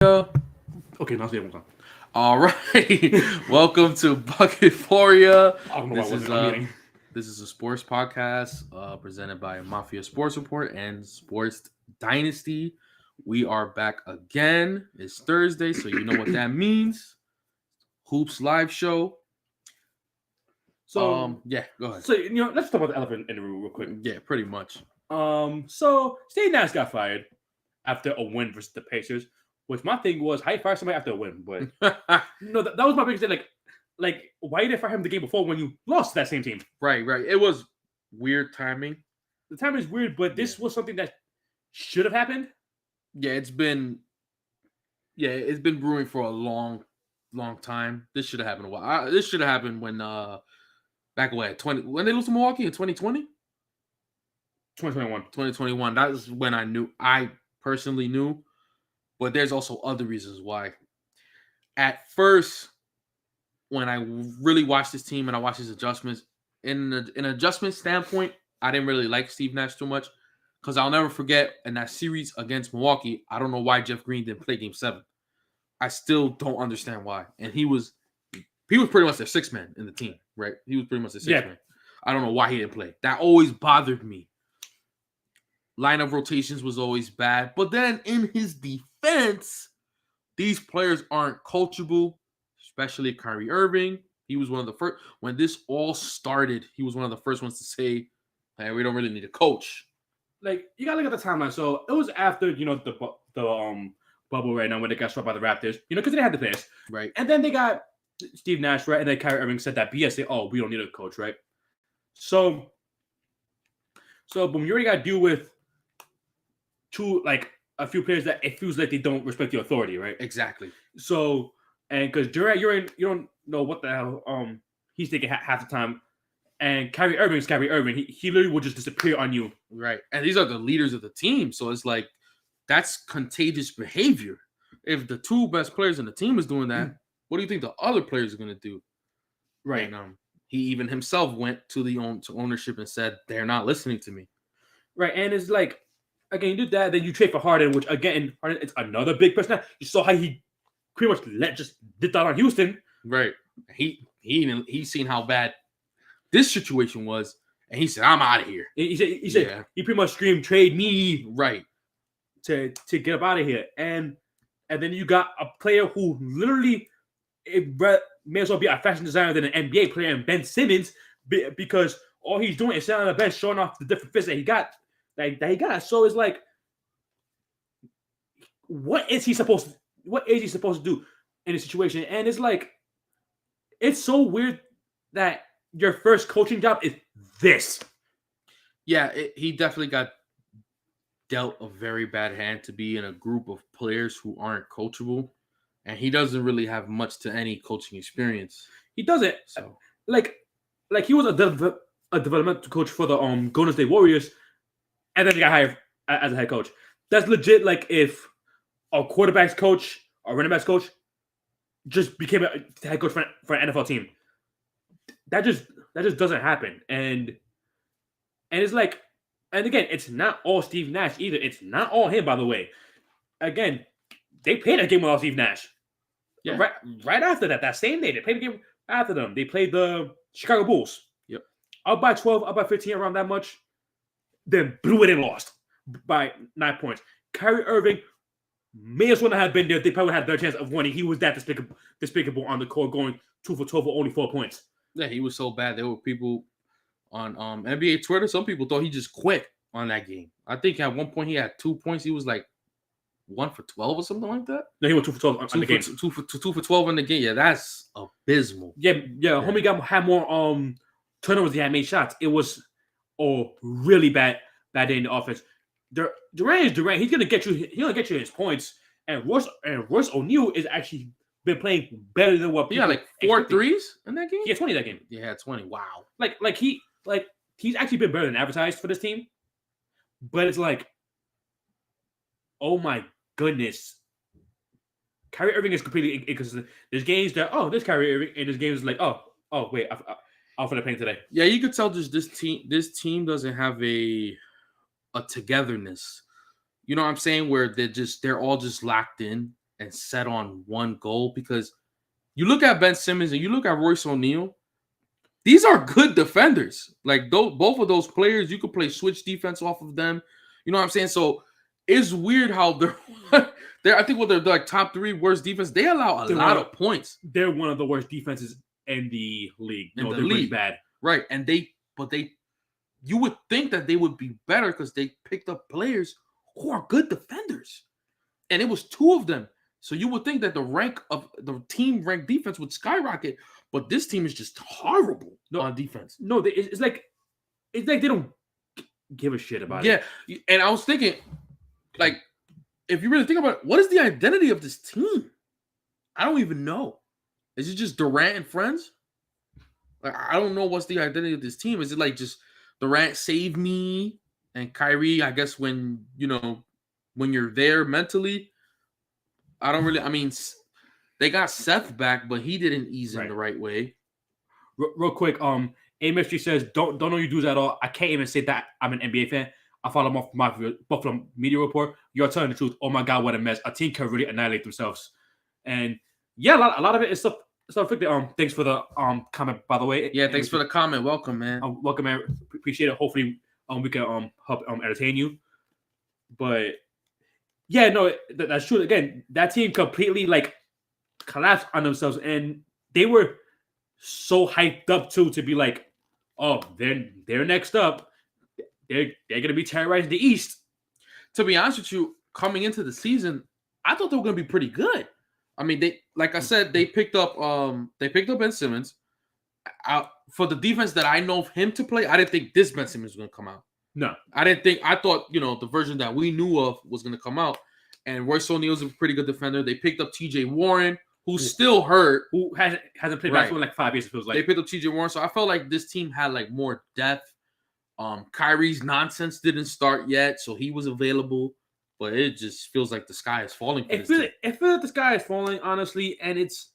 Okay, now say it one time. All right, welcome to Bucket Foria. I don't know why I This is wasn't. I'm eating. this is a sports podcast presented by Mafia Sports Report and Sports Dynasty. We are back again. It's Thursday, so you know what that means. Hoops live show. So, Yeah, go ahead. let's talk about the elephant in the room real quick. Yeah, pretty much. So Steve Nash got fired after a win versus the Pacers. Which my thing was, how you fire somebody after a win? But that was my biggest thing. Like, why did they fire him the game before when you lost to that same team? Right. It was weird timing. The timing is weird, but this was something that should have happened. Yeah, it's been brewing for a long time. This should have happened a while. This should have happened when back away at 20 when they lose to Milwaukee in 2020? 2021. 2021. That was when I personally knew. But there's also other reasons why. At first, when I really watched this team and I watched his adjustments, in an adjustment standpoint, I didn't really like Steve Nash too much. Because I'll never forget in that series against Milwaukee, I don't know why Jeff Green didn't play Game 7. I still don't understand why. And he was pretty much their sixth man in the team, right? He was pretty much the sixth man. I don't know why he didn't play. That always bothered me. Line of rotations was always bad. But then in his defense, these players aren't coachable, especially Kyrie Irving. He was one of the first. When this all started, he was one of the first ones to say, hey, we don't really need a coach. Like, you gotta look at the timeline. So it was after, the bubble right now when they got swept by the Raptors, because they had the players. Right. And then they got Steve Nash, right? And then Kyrie Irving said that BS, we don't need a coach, right? So but you already got to deal with a few players that it feels like they don't respect your authority, right? Exactly. So, and because Durant, you don't know what the hell he's thinking half the time. And Kyrie Irving is Kyrie Irving. He literally will just disappear on you. Right. And these are the leaders of the team. So it's like, that's contagious behavior. If the two best players in the team is doing that, what do you think the other players are going to do? Right. And he even himself went to ownership and said, they're not listening to me. Right. And it's like, again, you did that, then you trade for Harden, which again, Harden is another big person. You saw how he pretty much just did that on Houston. Right. He's seen how bad this situation was, and he said, "I'm out of here." He said he pretty much screamed, "Trade me!" Right. To get up out of here, and then you got a player who literally may as well be a fashion designer than an NBA player, and Ben Simmons, because all he's doing is sitting on the bench showing off the different fits that he got. So it's like, what is he supposed to do in a situation? And it's like, it's so weird that your first coaching job is this. Yeah, he definitely got dealt a very bad hand to be in a group of players who aren't coachable, and he doesn't really have much to any coaching experience. He doesn't. So, like he was a developmental coach for the Golden State Warriors, and then he got hired as a head coach. That's legit. Like, if a quarterback's coach or running back's coach just became a head coach for an NFL team, that just doesn't happen. And it's like, and again, it's not all Steve Nash either. It's not all him, by the way. Again, they played a game without Steve Nash. Yeah. Right after that same day, they played a game after them. They played the Chicago Bulls. Yep. Up by 12, up by 15, around that much. Then blew it and lost by 9 points. Kyrie Irving may as well not have been there. They probably had their chance of winning. He was that despicable on the court, going 2 for 12 for only 4 points. Yeah, he was so bad. There were people on NBA Twitter. Some people thought he just quit on that game. I think at one point he had 2 points. He was like 1 for 12 or something like that. No, he went 2 for 12 on the game. 2 for 12 in the game. Yeah, that's abysmal. Yeah. Homie had more turnovers. He had made shots. It was really bad day in the offense. Durant is Durant. He's gonna get you. He's gonna get you his points. And Royce O'Neal is actually been playing better than what. Yeah, like 4 threes in that game. He had 20 that game. Yeah, he had 20. Wow. He's actually been better than advertised for this team. But it's like, oh my goodness, Kyrie Irving is completely inconsistent. There's games that there's Kyrie Irving, and there's games like wait, I'm for the paint today. Yeah, you could tell this team doesn't have a togetherness. You know what I'm saying? Where they're all just locked in. and set on one goal, because you look at Ben Simmons and you look at Royce O'Neal, these are good defenders. Like both of those players, you could play switch defense off of them. You know what I'm saying? So it's weird how they're I think they're like top 3 worst defense. They allow a lot of points. They're one of the worst defenses in the league. They're really bad. Right. And you would think that they would be better because they picked up players who are good defenders. And it was 2 of them. So you would think that the rank of the team ranked defense would skyrocket, but this team is just horrible on defense. No, it's like they don't give a shit about it. Yeah, and I was thinking, like, if you really think about it, what is the identity of this team? I don't even know. Is it just Durant and friends? Like, I don't know what's the identity of this team. Is it like just Durant save me and Kyrie, I guess when you're there mentally? I don't really. I mean, they got Seth back, but he didn't ease in the right way. Real quick, A-Mystery says, don't know you dudes at all. I can't even say that I'm an NBA fan. I follow them off Mafia, Buffalo Media Report. You're telling the truth. Oh my God, what a mess. A team can really annihilate themselves. And yeah, a lot of it is stuff. Thanks for the comment, by the way. Yeah, thanks for the comment. Welcome, man. Welcome, man. Appreciate it. Hopefully, we can help entertain you. But yeah, no, that's true. Again, that team completely like collapsed on themselves, and they were so hyped up too to be like, oh, they're next up. They're gonna be terrorizing the East. To be honest with you, coming into the season, I thought they were gonna be pretty good. I mean, they picked up Ben Simmons. For the defense that I know of him to play, I didn't think this Ben Simmons was gonna come out. No, I thought the version that we knew of was gonna come out. And Royce O'Neal's a pretty good defender. They picked up TJ Warren, who's still hurt, who hasn't played basketball in like 5 years. It feels like they picked up TJ Warren, so I felt like this team had like more depth. Kyrie's nonsense didn't start yet, so he was available, but it just feels like the sky is falling. It feels like the sky is falling, honestly, and it's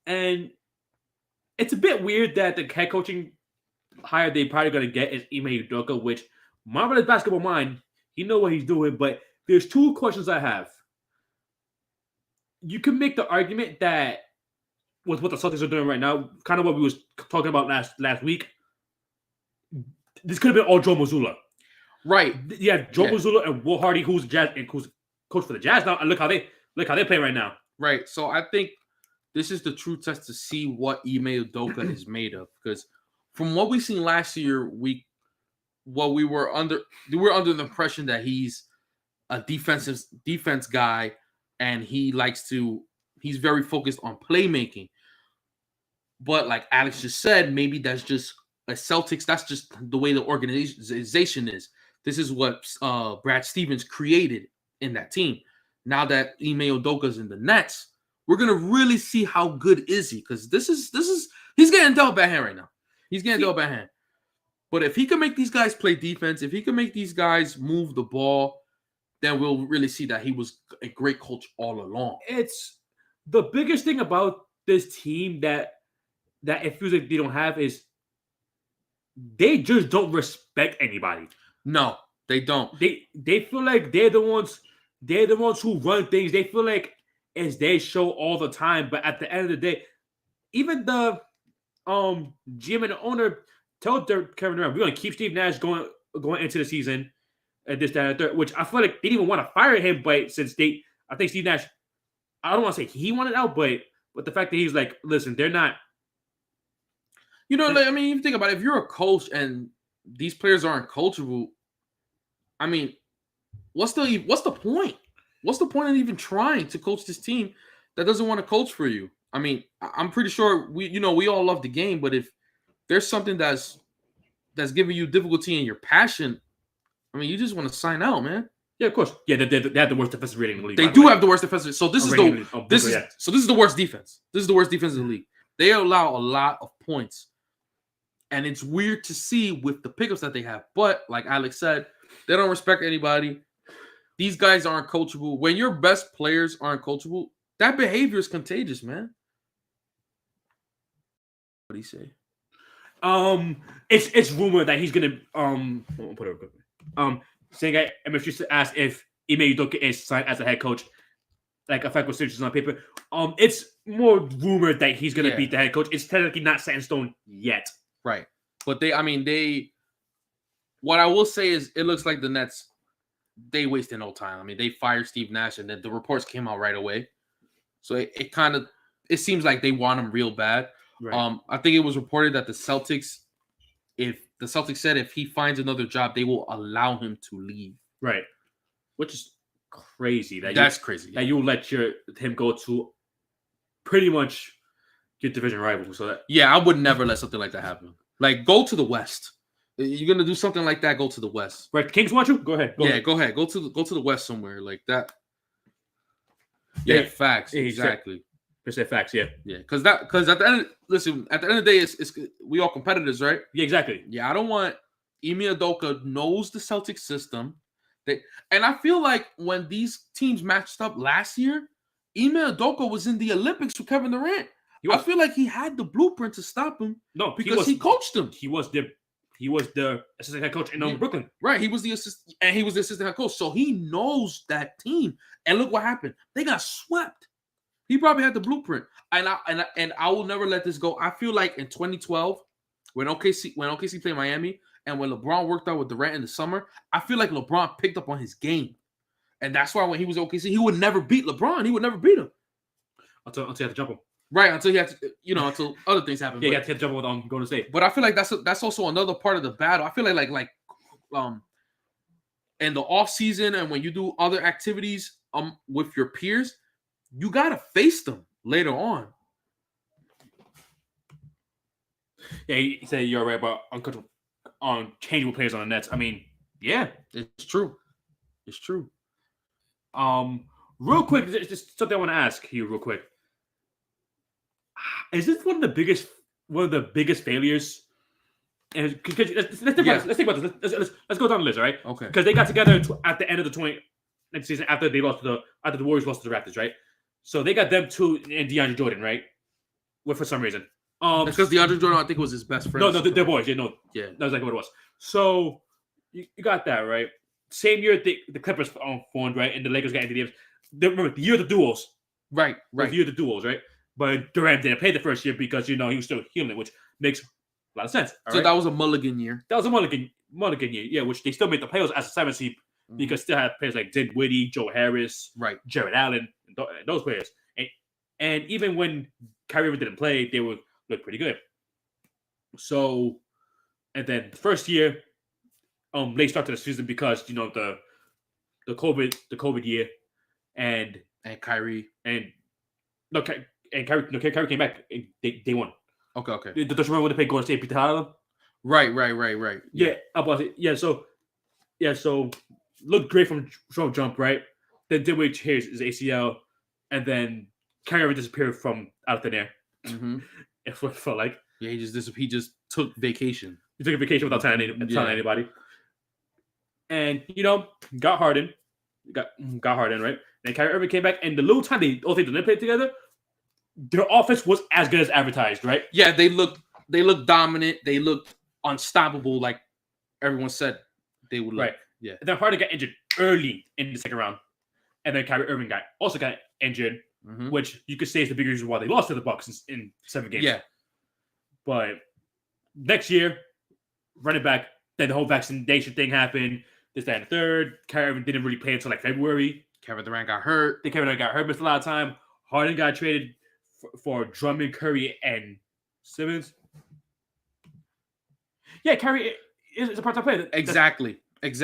a bit weird that the head coaching hire they probably gonna get is Ime Udoka, which marvelous basketball mind, he know what he's doing, but there's 2 questions I have. You can make the argument that with what the Celtics are doing right now, kind of what we was talking about last week, this could have been all Joe Mazzulla. Right. Yeah, Joe Mazzulla and Will Hardy, who's coach for the Jazz now, and look how they play right now. Right. So I think this is the true test to see what Ime Udoka is made of. Because from what we seen last year, we were under the impression that he's a defense guy, and he's very focused on playmaking. But like Alex just said, maybe that's just a Celtics. That's just the way the organization is. This is what Brad Stevens created in that team. Now that Ime Udoka's in the Nets, we're gonna really see how good is he, because this is he's getting dealt a bad hand right now. He's getting dealt a bad hand. But if he can make these guys play defense, if he can make these guys move the ball, then we'll really see that he was a great coach all along. It's the biggest thing about this team that it feels like they don't have is they just don't respect anybody. No, they don't. They feel like they're the ones who run things. They feel like it's their show all the time. But at the end of the day, even the GM and the owner told Kevin Durant, we're gonna keep Steve Nash going into the season at this, that, and third, which I feel like they didn't even want to fire him, but since I think Steve Nash, I don't want to say he wanted out, but the fact that he's like, listen, they're not. I mean, you think about it, if you're a coach and these players aren't coachable, I mean, what's the point? What's the point of even trying to coach this team that doesn't want to coach for you? I mean, I'm pretty sure we all love the game, but if there's something that's giving you difficulty in your passion, I mean, you just want to sign out, man. Yeah, of course. Yeah, they have the worst defensive rating in the league. They do have the worst defensive. So this is the worst defense. This is the worst defense in the league. They allow a lot of points. And it's weird to see with the pickups that they have. But like Alex said, they don't respect anybody. These guys aren't coachable. When your best players aren't coachable, that behavior is contagious, man. What do you say? It's rumored that he's gonna I'll put it quickly. Saying I just asked if Ime Udoka is signed as a head coach. like affect what situations on paper. It's more rumored that he's gonna beat the head coach. It's technically not set in stone yet. Right. But what I will say is it looks like the Nets, they wasted no time. I mean, they fired Steve Nash and then the reports came out right away. So it seems like they want him real bad. Right. I think it was reported that the Celtics said if he finds another job, they will allow him to leave. Right. Which is crazy. That's crazy. That you'll let him go to pretty much your division rival. So I would never let something like that happen. Like, go to the West. You're gonna do something like that, go to the West. Right. Kings want you? Go ahead. Go ahead. Go to the West somewhere like that. Yeah, facts. Exactly. Say facts, yeah. Yeah, because at the end of the day, it's we all competitors, right? Yeah, exactly. Yeah, I don't want Ime Udoka knows the Celtics system. And I feel like when these teams matched up last year, Ime Udoka was in the Olympics with Kevin Durant. I feel like he had the blueprint to stop him. No, because he coached him. He was the assistant head coach in Brooklyn. Right, he was the assistant head coach, so he knows that team. And look what happened. They got swept. He probably had the blueprint. And I will never let this go. I feel like in 2012, when OKC played Miami, and when LeBron worked out with Durant in the summer, I feel like LeBron picked up on his game. And that's why when he was OKC, he would never beat LeBron. He would never beat him. Until he had to jump him. Right, until he had to, until other things happen. Yeah, he had to jump on Golden State. But I feel like that's also another part of the battle. I feel like in the off season and when you do other activities with your peers, you gotta face them later on. Yeah, he said you're right about unchangeable players on the Nets. I mean, yeah, it's true. It's true. Real quick, just something I want to ask you real quick. Is this one of the biggest failures? And let's think about this. Let's go down the list, all right? Okay. Because they got together at the end of the next season after the Warriors lost to the Raptors, right? So they got them two and DeAndre Jordan, right? For some reason. That's because DeAndre Jordan, I think, was his best friend. No, they're boys. Yeah, that was like what it was. So you got that, right? Same year the Clippers formed, right? And the Lakers got Anthony Davis. Remember, the year of the duels. Right. The year of the duels, right? But Durant didn't play the first year because, he was still healing, which makes a lot of sense. So that was a mulligan year. That was a mulligan year, yeah, which they still made the playoffs as a 7th seed because still had players like Dinwiddie, Joe Harris, right, Jared Allen, and those players. And even when Kyrie Irving didn't play, they would look pretty good. So, and then the first year, late start to the season because, the COVID year, and Kyrie Kyrie came back. They won. Okay. Don't you remember when they played Golden State, beat the hell out of them? Right. Yeah, about it. Yeah, so looked great from jump, right? Then Dinwiddie tears his ACL, and then Kyrie Irving disappeared from out thin air. Mm-hmm. It felt like he just took vacation. He took a vacation without telling anybody, and got Harden, got Harden, right? And Kyrie Irving came back, and the little time they all didn't play together, their offense was as good as advertised, right? Yeah, they looked dominant. They looked unstoppable, like everyone said they would look. Right. Yeah. And then Harden got injured early in the second round, and then Kyrie Irving also got injured, which you could say is the big reason why they lost to the Bucks in 7 games. Yeah. But next year, running back, then the whole vaccination thing happened. This, that, and the third. Kyrie Irving didn't really play until February. Kevin Durant got hurt. Missed a lot of time. Harden got traded for Drummond, Curry, and Simmons. Yeah, Curry is a part-time player. Exactly. He's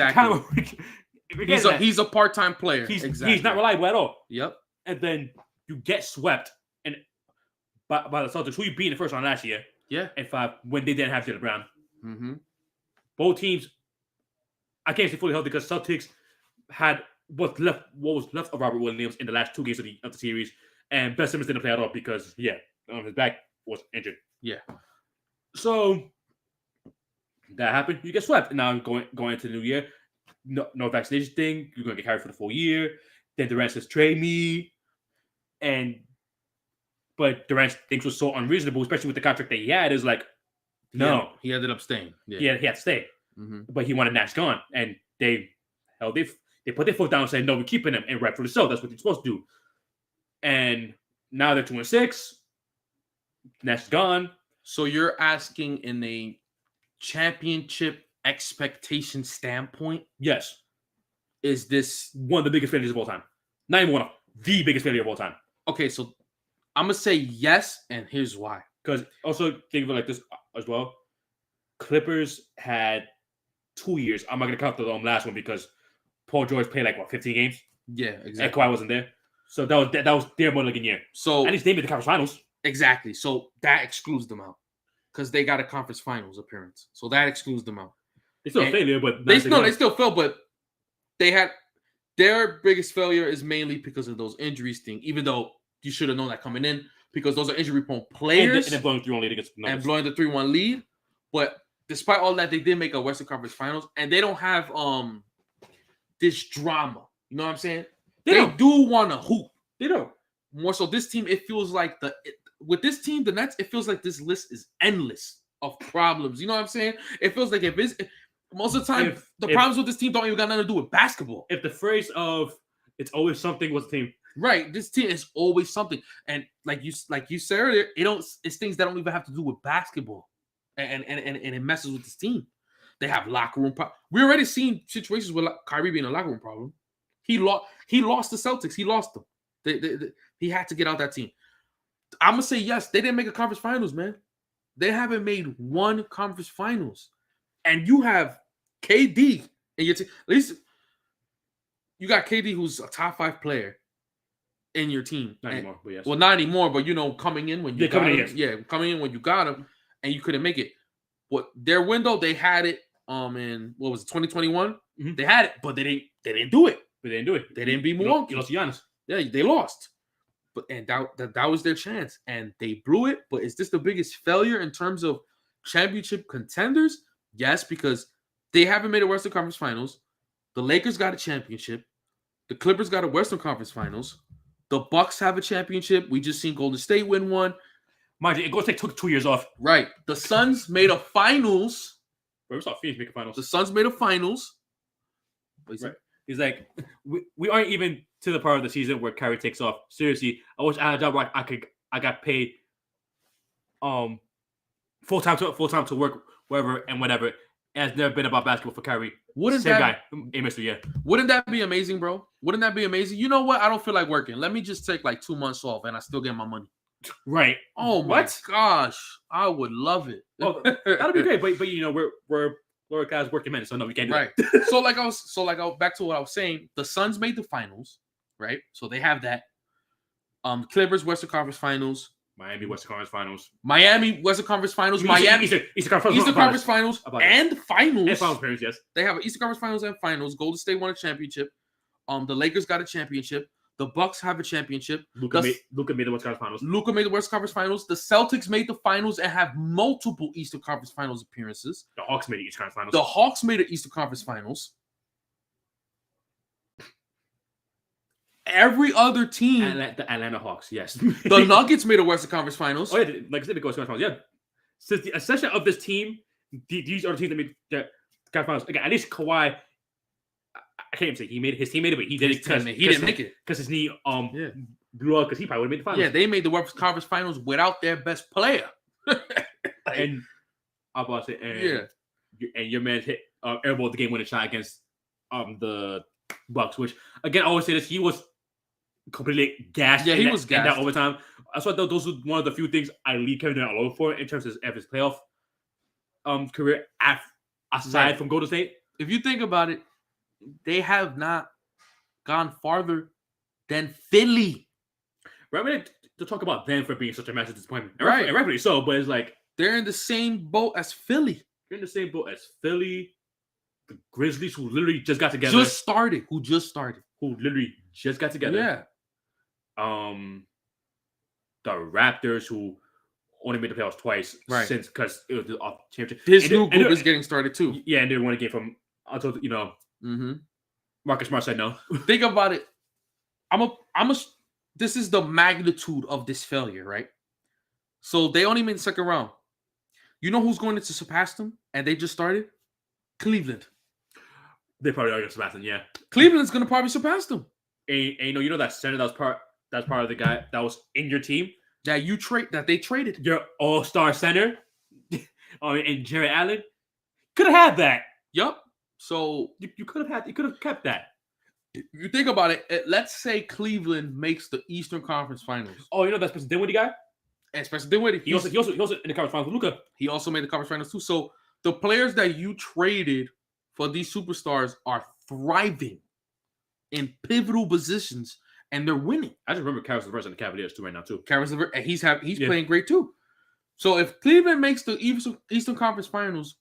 a part-time player. He's not reliable at all. Yep. And then you get swept by the Celtics, who you beat in the first round last year. Yeah. And 5 when they didn't have Jaylen Brown. Mm-hmm. Both teams, I can't say fully healthy because Celtics had what was left of Robert Williams in the last 2 games of the series, and Ben Simmons didn't play at all because his back was injured. Yeah. So that happened. You get swept. And now going into the new year, no vaccination thing. You're going to get carried for the full year. Then Durant says, trade me. But Durant thinks was so unreasonable, especially with the contract that he had, is like, no. He ended up staying. Yeah, he had to stay. Mm-hmm. But he wanted Nash gone. And they put their foot down and said, no, we're keeping him. And rightfully so. That's what you're supposed to do. and now they're 2-6. Nash's gone. So you're asking in a championship expectation standpoint, Yes, is this one of the biggest failures of all time. Not even one of the biggest failure of all time. okay? So I'm gonna say yes, and here's why. Because also think of it like this as well. Clippers had 2 years. I'm not gonna count the last one because Paul George played like 15 games, Yeah, and exactly. Kawhi wasn't there. So that was their more like a year. So At least they made the conference finals. exactly. So that excludes them out because they got a conference finals appearance. So that excludes them out. They still a And failure, but They still failed, but they had their biggest failure is mainly because of those injuries thing. Even though you should have known that coming in because those are injury prone players and then blowing 3-1 lead against the and Nuggets. blowing the 3-1 lead. But despite all that, they did make a Western Conference Finals, and they don't have this drama. You know what I'm saying? They don't. do want to hoop. They don't. More so, this team, it feels like with this team, the Nets, it feels like this list is endless of problems. You know what I'm saying? It feels like most of the time, the problems with this team don't even got nothing to do with basketball. If the phrase of "it's always something" was the team, right? This team is always something, and like you said earlier, it's things that don't even have to do with basketball, and it messes with this team. They have locker room problems. We already seen situations with Kyrie being a locker room problem. He lost the Celtics. He lost them. He had to get out that team. I'm gonna say yes. They didn't make a conference finals, man. They haven't made one conference finals, and you have KD in your team. At least you got KD, who's a top 5 player in your team. not anymore. But yes, Well, not anymore, but coming in when you got coming in, him. yes. Yeah, coming in when you got him, and you couldn't make it. But their window, they had it. In what was it, 2021? Mhm. They had it, but they didn't do it. but they didn't do it. They didn't beat You Milwaukee. lost Giannis. Yeah, they lost. But that was their chance, and they blew it. But is this the biggest failure in terms of championship contenders? Yes, because they haven't made a Western Conference Finals. The Lakers got a championship. The Clippers got a Western Conference Finals. The Bucks have a championship. We just seen Golden State win one. Mind you, it took 2 years off. Right. The Suns made a finals. But we saw Phoenix make a finals. The Suns made a finals. Right. He's like, we aren't even to the part of the season where Kyrie takes off. Seriously, I wish I had a job where I got paid full time to work wherever and whatever. And it's never been about basketball for Kyrie. Wouldn't that be amazing, bro? Wouldn't that be amazing? You know what? I don't feel like working. Let me just take like 2 months off and I still get my money. Right. Oh my gosh. I would love it. Oh, that'd be great. But we're lower class working men, so no, we can't do right. that. so back to what I was saying. The Suns made the finals, right? So they have that. Clippers Western Conference Finals. Miami Western Conference Finals. Miami Western Conference Finals. Eastern Conference Finals and Finals. And Finals appearance, yes. They have an Eastern Conference Finals and Finals. Golden State won a championship. The Lakers got a championship. The Bucks have a championship. Luka made the Western Conference Finals. Luka made the Western Conference Finals. The Celtics made the finals and have multiple Eastern Conference Finals appearances. The Hawks made the Eastern Conference Finals. The Hawks made the Eastern Conference Finals. Every other team. The Atlanta Hawks, yes. The Nuggets made a Western Conference Finals. Oh, yeah, like I said, they go Western Conference Finals. Yeah. Since the accession of this team, these are the teams that made the Conference Finals. Again, at least Kawhi, I can't even say he made it. His team made it, but he did it because he didn't make it because his knee blew out because he probably would have made the finals. Yeah, they made the Western Conference Finals without their best player. And I'm about to say, and your man hit airballed the game-winning shot against the Bucks, which again I always say this, he was completely gassed. Yeah, he was gassed in that overtime. I thought those were one of the few things I leave Kevin Durant alone for in terms of his playoff career aside from Golden State. If you think about it, they have not gone farther than Philly. Right, I mean, to talk about them for being such a massive disappointment, right? And rightfully so, but it's like they're in the same boat as Philly. They're in the same boat as Philly, the Grizzlies, who literally just got together, who just literally just got together. Yeah. The Raptors, who only made the playoffs twice, right? Since because it was the championship. This new group is getting started too. Yeah, and they won a game from until Marcus Smart said no. Think about it. This is the magnitude of this failure, right? So they only made the second round. You know who's going to surpass them? And they just started? Cleveland. They probably are going to surpass them, yeah. Cleveland's going to probably surpass them. And you know that center that was part That's part of the guy that was in your team. that they traded. Your all-star center, and Jared Allen could have had that. Yup. So You could have kept that. you think about it. Let's say Cleveland makes the Eastern Conference Finals. Oh, you know that Spencer Dinwiddie guy? And Spencer Dinwiddie. He also in the conference finals with Luka. He also made the conference finals too. So the players that you traded for these superstars are thriving in pivotal positions, and they're winning. I just remember Caris LeVert on the Cavaliers too right now too. Caris LeVert, and he's playing great too. So if Cleveland makes the Eastern Conference Finals,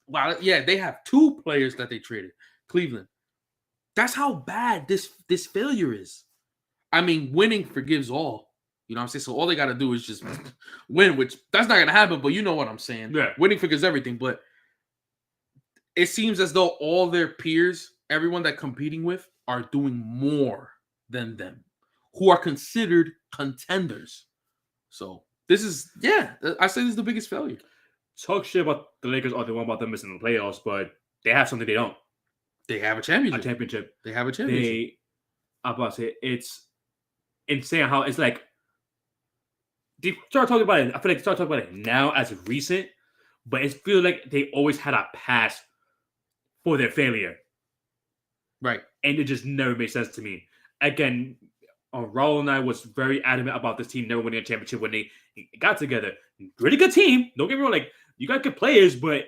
wow, yeah, they have 2 players that they traded. Cleveland. That's how bad this failure is. I mean, winning forgives all. You know what I'm saying? So all they got to do is just win, which that's not going to happen, but you know what I'm saying. Yeah. Winning forgives everything, but it seems as though all their peers, everyone they're competing with, are doing more than them, who are considered contenders. So this is, I say this is the biggest failure. Talk shit about the Lakers all they want about them missing the playoffs, but they have something they don't. They have a championship. They have a championship. I'm about to say, it's insane how it's like, they start talking about it. I feel like they start talking about it now as recent, but it feels like they always had a pass for their failure. Right. And it just never made sense to me. Again, Raul and I was very adamant about this team never winning a championship when they got together. Really good team. Don't get me wrong. Like, you got good players, but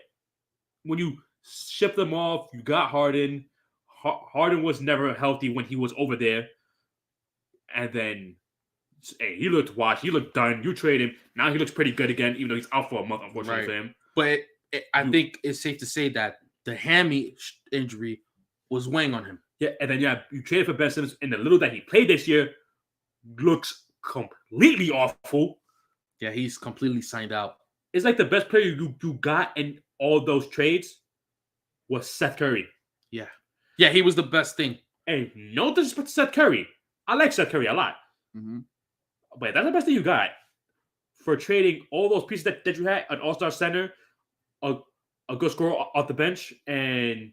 when you ship them off, you got Harden. Harden was never healthy when he was over there. And then he looked washed. He looked done. You trade him. Now he looks pretty good again, even though he's out for a month, unfortunately, for him. But I think it's safe to say that the hammy injury was weighing on him. Yeah, and then you traded for Ben Simmons, and the little that he played this year looks completely awful. Yeah, he's completely signed out. It's like the best player you got in all those trades was Seth Curry. Yeah. Yeah, he was the best thing. Hey, no disrespect to Seth Curry. I like Seth Curry a lot. Mm-hmm. But that's the best thing you got for trading all those pieces that you had, an all-star center, a good scorer off the bench, and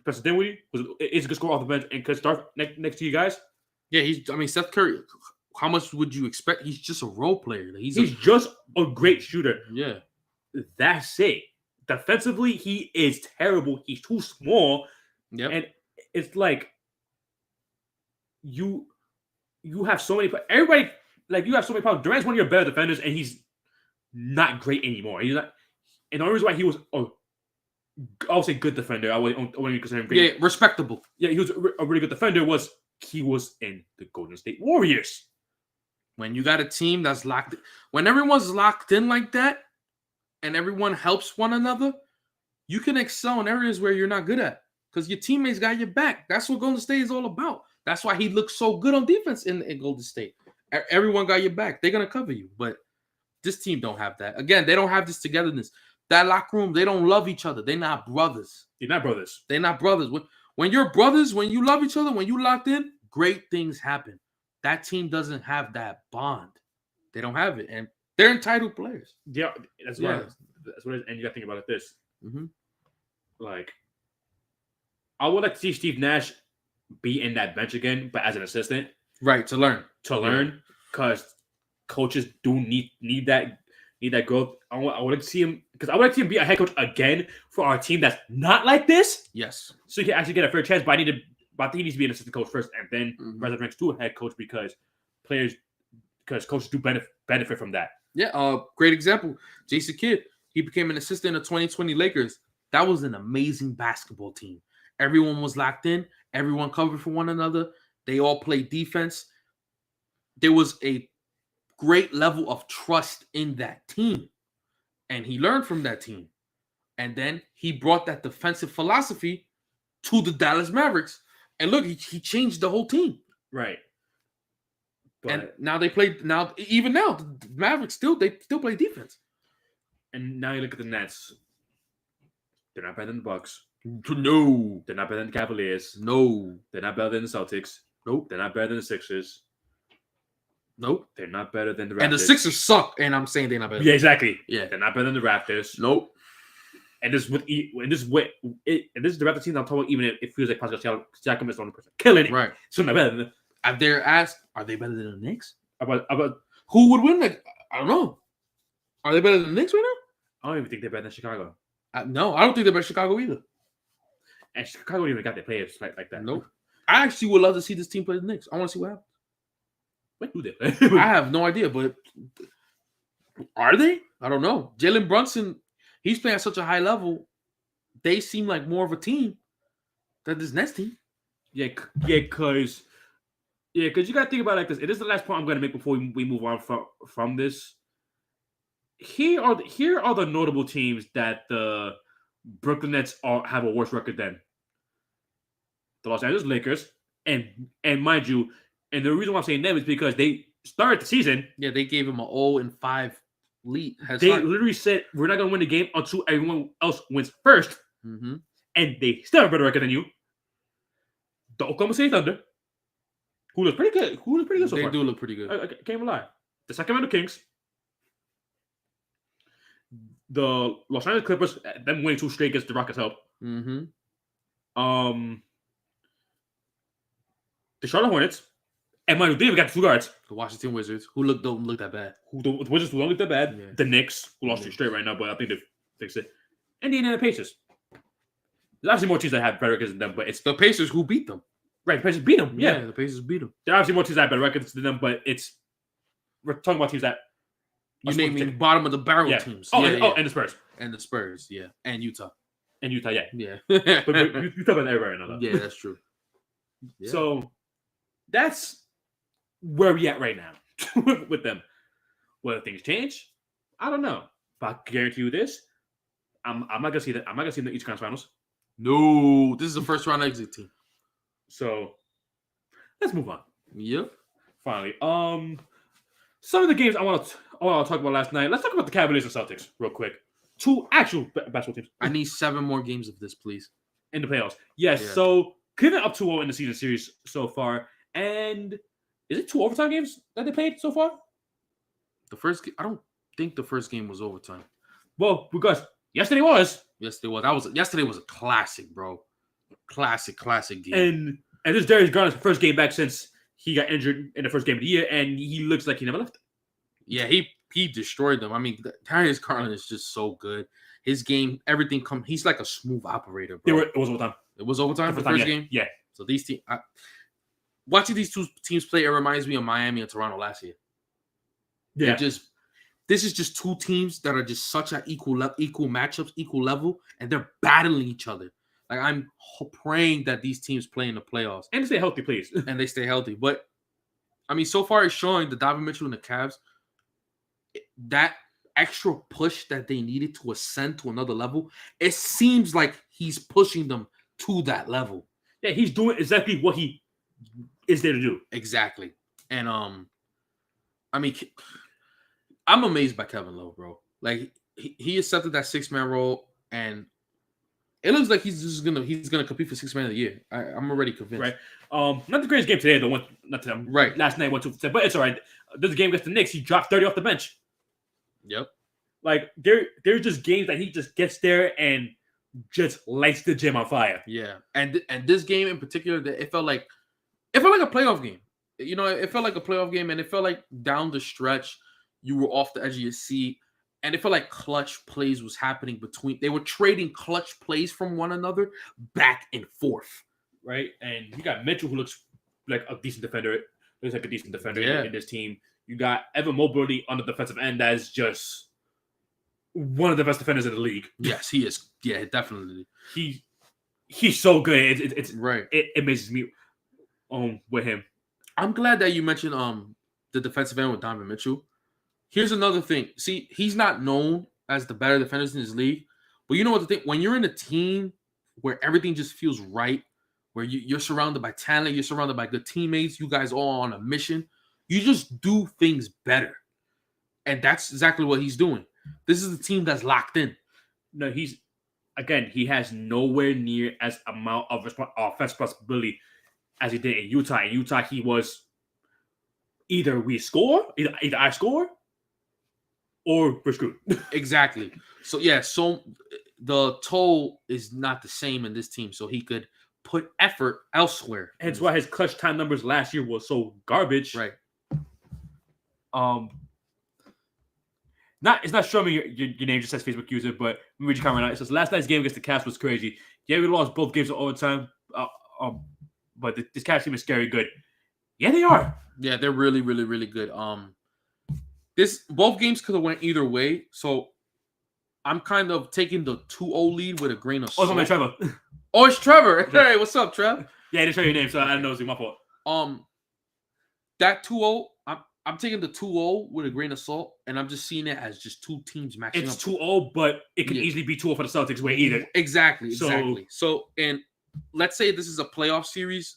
Spencer Dinwiddie is a good scorer off the bench and could start next to you guys. Yeah, Seth Curry, how much would you expect? He's just a role player. He's just a great shooter. Yeah. That's it. Defensively, he is terrible. He's too small. Yep. And it's like you have so many. Everybody, like, you have so many problems. Durant's one of your better defenders, and he's not great anymore. He's not. And the only reason why he was I would say good defender. I wouldn't consider him great. Yeah, respectable. Yeah, he was a really good defender. He was in the Golden State Warriors. When you got a team that's locked, when everyone's locked in like that, and everyone helps one another, you can excel in areas where you're not good at because your teammates got your back. That's what Golden State is all about. That's why he looks so good on defense in Golden State. Everyone got your back. They're gonna cover you, but this team don't have that. Again, they don't have this togetherness. That locker room, they don't love each other. They're not brothers. They're not brothers. They're not brothers. When you're brothers, when you love each other, when you locked in, great things happen. That team doesn't have that bond. They don't have it, and they're entitled players. Yeah, that's what it is. And you got to think about it this. Mm-hmm. Like, I would like to see Steve Nash be in that bench again, but as an assistant. Right, to learn. Because coaches do need that growth. I would like to see him, because I would like to see him be a head coach again for our team that's not like this. Yes. So he can actually get a fair chance, but I think he needs to be an assistant coach first, and then resurrect to a head coach because coaches do benefit from that. Yeah, great example. Jason Kidd, he became an assistant in the 2020 Lakers. That was an amazing basketball team. Everyone was locked in. Everyone covered for one another. They all played defense. There was a great level of trust in that team. And he learned from that team. And then he brought that defensive philosophy to the Dallas Mavericks. And look, he changed the whole team. Right. But, and now the Mavericks still play defense. And now you look at the Nets. They're not better than the Bucks. No. They're not better than the Cavaliers. No. They're not better than the Celtics. Nope. They're not better than the Sixers. Nope. They're not better than the Raptors. And the Sixers suck, and I'm saying they're not better. Yeah, exactly. Yeah. They're not better than the Raptors. Nope. And this is the Raptors team I'm talking about, even if it feels like Pascal Siakam is the only person killing it. Right. So not better than they're asked, are they better than the Knicks? About Who would win? Like, I don't know. Are they better than the Knicks right I don't even think they're better than Chicago. now? No, I don't think they're better than Chicago either. And Chicago even got their players like that. Nope. I actually would love to see this team play the Knicks. I want to see what happens. What do they play? I have no idea, but are they? I don't know. Jalen Brunson, he's playing at such a high level. They seem like more of a team than this Nets team. Because you got to think about it like this. It is the last point I'm going to make before we move on from this. Here are the notable teams that the Brooklyn Nets have a worse record than the Los Angeles Lakers, and mind you, and the reason why I'm saying them is because they started the season. Yeah, they gave him an 0-5 lead. They literally said we're not going to win the game until everyone else wins first, and they still have a better record than you. The Oklahoma City Thunder, who looks pretty good. So they far. do look pretty good. I can't even lie. The Sacramento Kings, the Los Angeles Clippers, them winning 2 straight against the Rockets help. The Charlotte Hornets, and mind you, they even got 2 guards. The Washington Wizards, who don't look that bad. The Wizards who don't look that bad. Yeah. The Knicks, who lost 3 straight right now, but I think they've fixed it. And the Indiana Pacers. There's obviously more teams that have better records than them, but it's The Pacers who beat them. right. The Pacers beat them. Yeah. The Pacers beat them. There are obviously more teams that have better records than them, but we're talking about teams that You naming bottom of the barrel teams. And the Spurs. And the Spurs, yeah. And Utah. And Utah, yeah. Yeah. But you talk about everybody right now, though. Yeah, that's true. Yeah. So that's where we at right now with them. Whether things change, I don't know. But I guarantee you this: I'm not gonna see that. I'm not gonna see them in the East Conference Finals. No, this is a first round exit team. So let's move on. Yep. Finally, some of the games I want to talk about last night. Let's talk about the Cavaliers and Celtics real quick. 2 actual basketball teams. I need 7 more games of this, please. In the playoffs. Yes. Yeah. So Cleveland up 2-0 in the season series so far. And is it 2 overtime games that they played so far? I don't think the first game was overtime. Well, because yesterday was. Yesterday was a classic, bro. Classic game. And this is Darius Garland's first game back since he got injured in the first game of the year, and he looks like he never left. Yeah, he destroyed them. I mean, Darius Garland is just so good. His game, everything he's like a smooth operator, bro. It was overtime. It was overtime for the first game? Yeah. So these teams, watching these 2 teams play, it reminds me of Miami and Toronto last year. Yeah. This is just 2 teams that are just such an equal matchups, equal level, and they're battling each other. Like, I'm praying that these teams play in the playoffs. And they stay healthy, please. And they stay healthy. But, I mean, so far it's showing the Donovan Mitchell and the Cavs, that extra push that they needed to ascend to another level, it seems like he's pushing them to that level. Yeah, he's doing exactly what he is there to do. Exactly. And, I mean, I'm amazed by Kevin Love, bro. Like, he accepted that 6-man role, and it looks like he's gonna compete for 6-man of the year. I'm already convinced. Right. Not the greatest game today, though. Not to them. Right. Last night 1-2, but it's all right. This game against the Knicks, he dropped 30 off the bench. Yep. Like there's just games that he just gets there and just lights the gym on fire. Yeah. And this game in particular, it felt like a playoff game. You know, it felt like a playoff game, and it felt like down the stretch you were off the edge of your seat, and it felt like clutch plays was happening between. They were trading clutch plays from one another back and forth. Right. And you got Mitchell, who looks like a decent defender. Looks like a decent defender in this team. You got Evan Mobley on the defensive end. That is just one of the best defenders in the league. Yes, he is. Yeah, definitely. He's so good. It's right. It amazes me with him. I'm glad that you mentioned the defensive end with Donovan Mitchell. Here's another thing. See, he's not known as the better defenders in his league, but you know what the thing? When you're in a team where everything just feels right, where you're surrounded by talent, you're surrounded by good teammates, you guys all on a mission, you just do things better. And that's exactly what he's doing. This is a team that's locked in. No, he has nowhere near as amount of offensive responsibility as he did in Utah. In Utah, he was either I score, or we're screwed. Exactly. So, yeah, so the toll is not the same in this team. So he could put effort elsewhere. Hence why his clutch time numbers last year was so garbage. Right. It's not showing me your name, just says Facebook user, but let me read your comment out. It says last night's game against the Cavs was crazy. Yeah, we lost both games in overtime. But this Cavs team is scary good. Yeah, they are. Yeah, they're really, really, really good. Both games could have went either way, so I'm kind of taking the 2-0 lead with a grain of salt. Oh, it's Trevor. Oh, it's Trevor. Hey, what's up, Trev? Yeah, I didn't show your name, so I didn't know it was my fault. That 2-0, I'm taking the 2-0 with a grain of salt, and I'm just seeing it as just two teams matching up. It's 2-0, but it could easily be 2-0 for the Celtics way either. Exactly. So, and let's say this is a playoff series.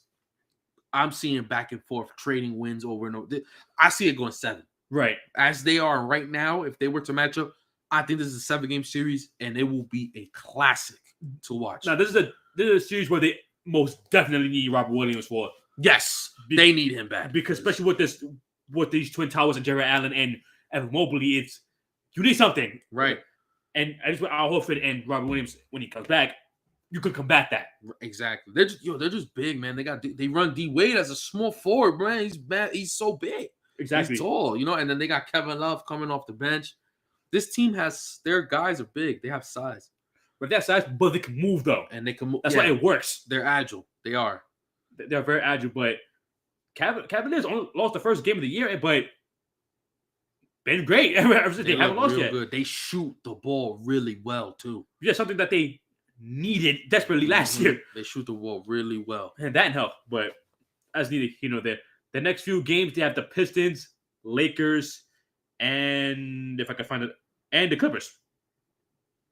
I'm seeing back and forth, trading wins over and over. I see it going 7. Right. As they are right now, if they were to match up, I think this is a 7-game series, and it will be a classic to watch. Now, this is a series where they most definitely need Robert Williams for. Yes, they need him back. Because especially with these Twin Towers and Jared Allen and Evan Mobley, you need something. Right. And I just want Al Horford and Robert Williams, when he comes back, you could combat that. Exactly. They're just big, man. They run D Wade as a small forward, man. He's bad. He's so big. Exactly. He's tall, and then they got Kevin Love coming off the bench. This team their guys are big. They have size. But that size, but they can move though. And they can move. That's why it works. They're agile. They are. They're very agile, but Cavaliers only lost the first game of the year, but been great. They haven't lost yet. Good. They shoot the ball really well too. Yeah, something that they needed desperately last year. They shoot the ball really well. And that helped, but as needed, the next few games they have the Pistons, Lakers, and if I can find it, and the Clippers.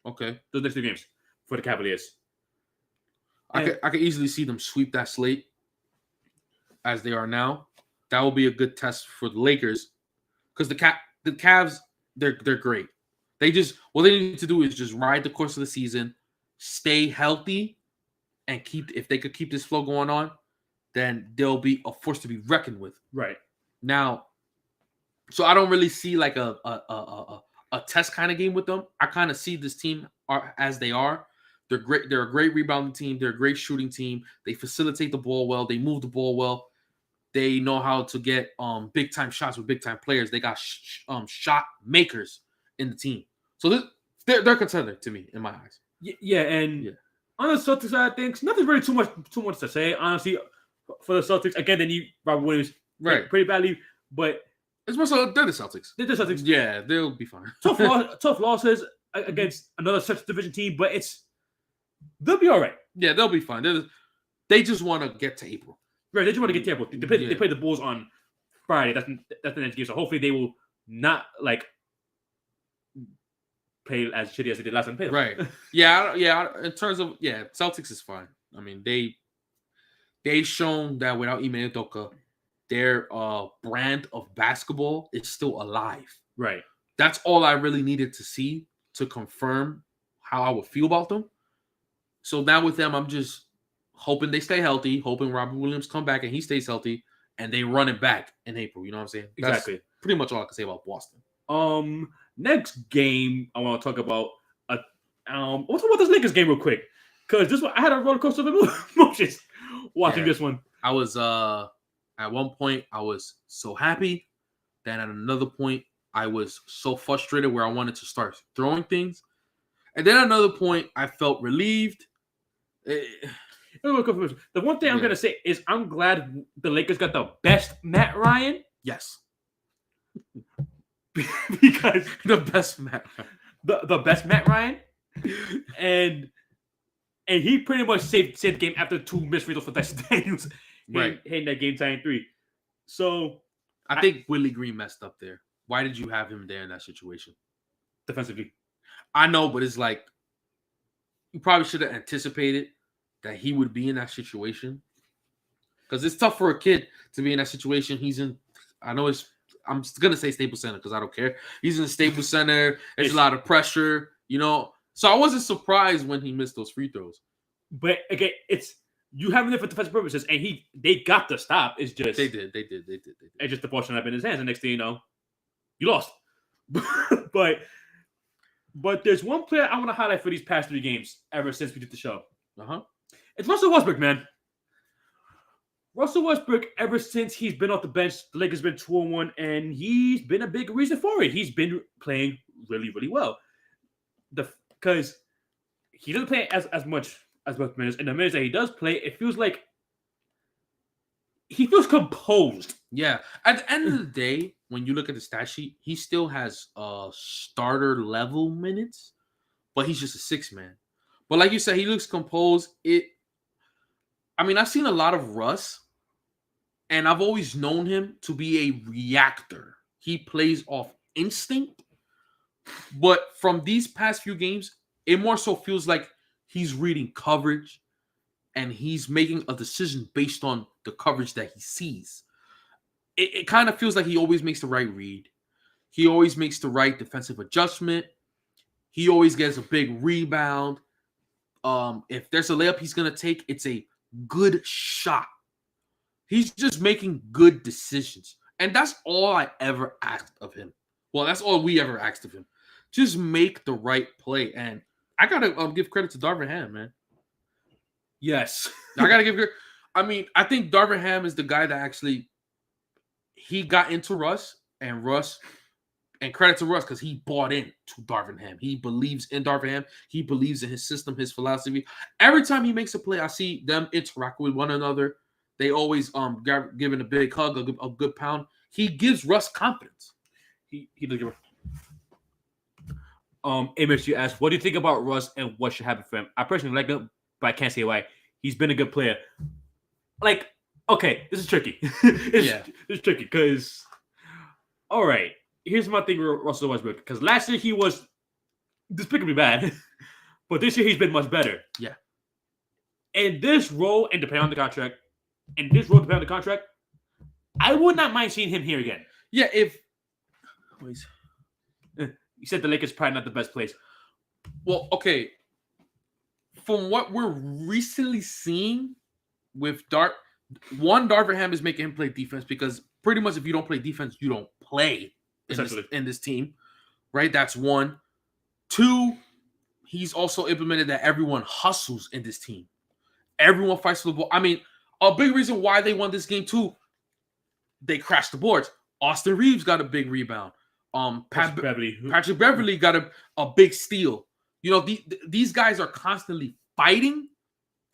Okay. Those next 2 games for the Cavaliers. I could easily see them sweep that slate as they are now. That will be a good test for the Lakers because the Cavs they're great. What they need to do is just ride the course of the season, stay healthy, and if they could keep this flow going on, then they'll be a force to be reckoned with. Right. Now, so I don't really see like a test kind of game with them. I kind of see this team as they are. They're great. They're a great rebounding team. They're a great shooting team. They facilitate the ball well. They move the ball well. They know how to get big time shots with big time players. They got shot makers in the team. So they're a contender to me in my eyes. Yeah, and on the Celtics side of things, nothing really too much to say. Honestly, for the Celtics, again, they need Robert Williams pretty badly, but it's more so they're the Celtics. They're the Celtics. Yeah, they'll be fine. Tough losses against another Central Division team, but they'll be all right. Yeah, they'll be fine. They just want to get to April. Right, they just want to get to April. They play the Bulls on Friday. That's the next game. So hopefully they will not play as shitty as they did last time. Right. Yeah. In terms of Celtics is fine. I mean, they've shown that without Ime Udoka, their brand of basketball is still alive. Right. That's all I really needed to see to confirm how I would feel about them. So now with them, I'm just hoping they stay healthy, hoping Robert Williams come back and he stays healthy, and they run it back in April. You know what I'm saying? Exactly. That's pretty much all I can say about Boston. Next game I want to talk about. Let's talk about this Lakers game real quick, because this one I had a roller coaster of emotions watching this one. I was at one point I was so happy, then at another point I was so frustrated where I wanted to start throwing things, and then at another point I felt relieved. The one thing I'm gonna say is I'm glad the Lakers got the best Matt Ryan. Yes. Because the best Matt Ryan, and he pretty much saved the game after 2 missed free throws for Tyson Daniels, hitting that game tying 3. So I think Willie Green messed up there. Why did you have him there in that situation? Defensively, I know, but it's like you probably should have anticipated that he would be in that situation, because it's tough for a kid to be in that situation. He's in. I'm going to say Staples Center because I don't care. He's in the Staples Center. There's a lot of pressure, So I wasn't surprised when he missed those free throws. But again, it's you having it for defensive purposes, and they got the stop. It's just they did. It's just the ball shouldn't have been in his hands. And next thing you know, you lost. But there's one player I want to highlight for these past 3 games ever since we did the show. It's Russell Westbrook, man. Russell Westbrook, ever since he's been off the bench, the Lakers been 2-1, and he's been a big reason for it. He's been playing really, really well. Because he doesn't play as much minutes, and the minutes that he does play, it feels like he feels composed. Yeah. At the end of the day, when you look at the stat sheet, he still has starter level minutes, but he's just a 6-man. But like you said, he looks composed. I've seen a lot of Russ, and I've always known him to be a reactor. He plays off instinct, but from these past few games, it more so feels like he's reading coverage, and he's making a decision based on the coverage that he sees. It kind of feels like he always makes the right read. He always makes the right defensive adjustment. He always gets a big rebound. If there's a layup he's going to take, it's a good shot. He's just making good decisions. And that's all I ever asked of him. Well, that's all we ever asked of him. Just make the right play. And I got to give credit to Darvin Ham, man. Yes. I got to give credit. I think Darvin Ham is the guy that actually he got into Russ, and credit to Russ because he bought in to Darvin Ham. He believes in Darvin Ham. He believes in his system, his philosophy. Every time he makes a play, I see them interact with one another. They always giving a big hug, a good pound. He gives Russ confidence. He does give Image, you asked, what do you think about Russ and what should happen for him? I personally like him, but I can't say why. He's been a good player. Like, okay, this is tricky. It's tricky because, all right, here's my thing with Russell Westbrook. Because last year he was despicably bad, but this year he's been much better. Yeah. In this role, and depending on the contract, I would not mind seeing him here again. Yeah, You said the Lakers probably not the best place. Well, okay. From what we're recently seeing with Darvin Ham is making him play defense because pretty much if you don't play defense, you don't play in this team, right? That's one. Two, he's also implemented that everyone hustles in this team. Everyone fights for the ball. A big reason why they won this game too, they crashed the boards. Austin Reeves got a big rebound. Patrick Beverly got a big steal. These guys are constantly fighting,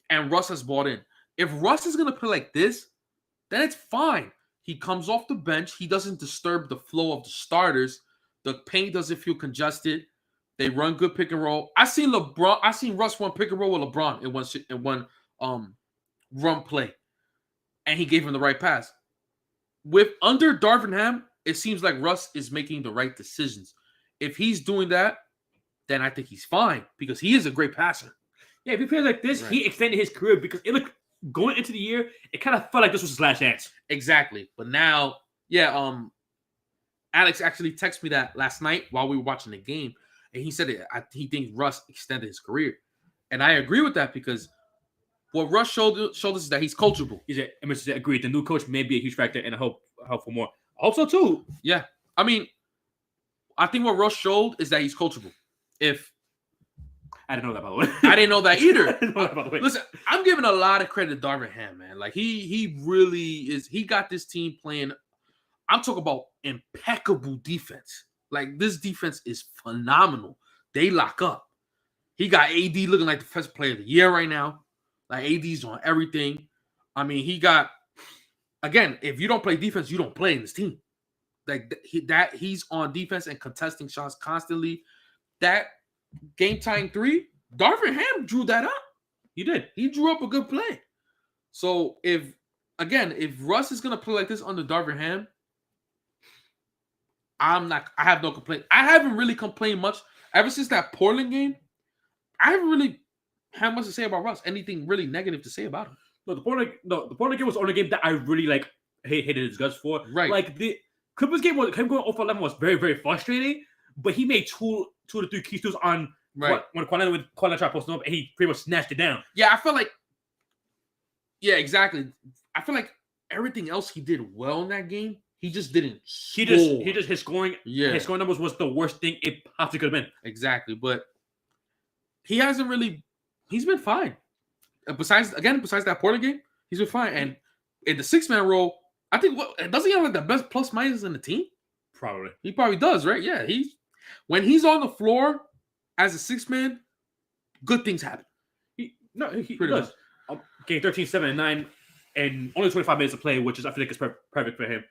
and Russ has bought in. If Russ is going to play like this, then it's fine. He comes off the bench. He doesn't disturb the flow of the starters. The paint doesn't feel congested. They run good pick and roll. I seen Russ run pick and roll with LeBron in one run play, and he gave him the right pass. With under Darvin Ham, it seems like Russ is making the right decisions. If he's doing that, then I think he's fine because he is a great passer. Yeah, if he plays like this, right. He extended his career because it looked going into the year, it kind of felt like this was his last chance. Exactly. But now, Alex actually texted me that last night while we were watching the game, and he said he thinks Russ extended his career. And I agree with that because what Russ showed us is that he's coachable. Agreed. The new coach may be a huge factor, and I hope for more. I hope so too. Yeah. I think what Russ showed is that he's coachable. I didn't know that, by the way. I didn't know that either. I didn't know that, by the way. Listen, I'm giving a lot of credit to Darvin Ham, man. Like he really is. He got this team playing. I'm talking about impeccable defense. Like this defense is phenomenal. They lock up. He got AD looking like the defensive player of the year right now. Like AD's on everything. He got, again, if you don't play defense, you don't play in this team. Like he's on defense and contesting shots constantly. That game tying 3, Darvin Ham drew that up. He did. He drew up a good play. So if Russ is gonna play like this under Darvin Ham, I have no complaint. I haven't really complained much ever since that Portland game. I haven't really had much to say about Russ. Anything really negative to say about him? No, the Portland game was the only game that I really hated his guts for. Right. Like the Clippers game was him going 0-11 was very, very frustrating. But he made two to 3 key steals on when Kawhi tried to post him up, and he pretty much snatched it down. Yeah, I feel like. Yeah, exactly. I feel like everything else he did well in that game. He just didn't score. His scoring. Yeah. His scoring numbers was the worst thing it possibly could have been. Exactly, but he hasn't really. He's been fine. besides that Portland game, he's been fine. And in the 6-man role, I think doesn't he have like the best plus minus in the team? Probably. He probably does, right? Yeah, when he's on the floor as a 6-man, good things happen. He does. Game 13, 7, and 9, and only 25 minutes to play, which is I feel like it's perfect for him.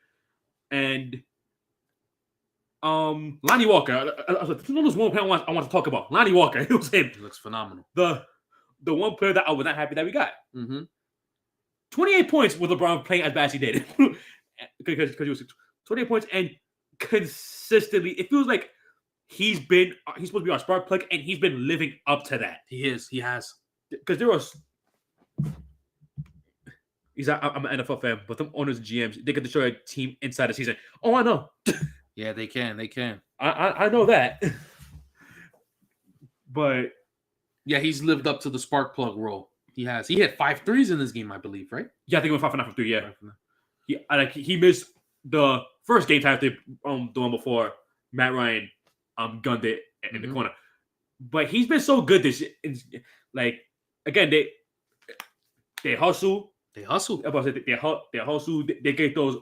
And Lonnie Walker, there's one player I want to talk about. Lonnie Walker, it was him. He looks phenomenal. The one player that I was not happy that we got. 28 points with LeBron playing as bad as he did. Because he was 28 points and consistently, it feels like he's supposed to be our spark plug, and he's been living up to that. He has. Because there was. I'm an NFL fan, but them owners and GMs, they can destroy a team inside the season. Oh, I know. Yeah, they can. I know that. But yeah, he's lived up to the spark plug role. He has. He hit 5 threes in this game, I believe, right? Yeah, I think he went 5 for 9 from 3. Yeah, he missed the first game time, the one before Matt Ryan gunned it in the corner. But he's been so good this year. Like again, they hustle. They hustle. They hustle. They get those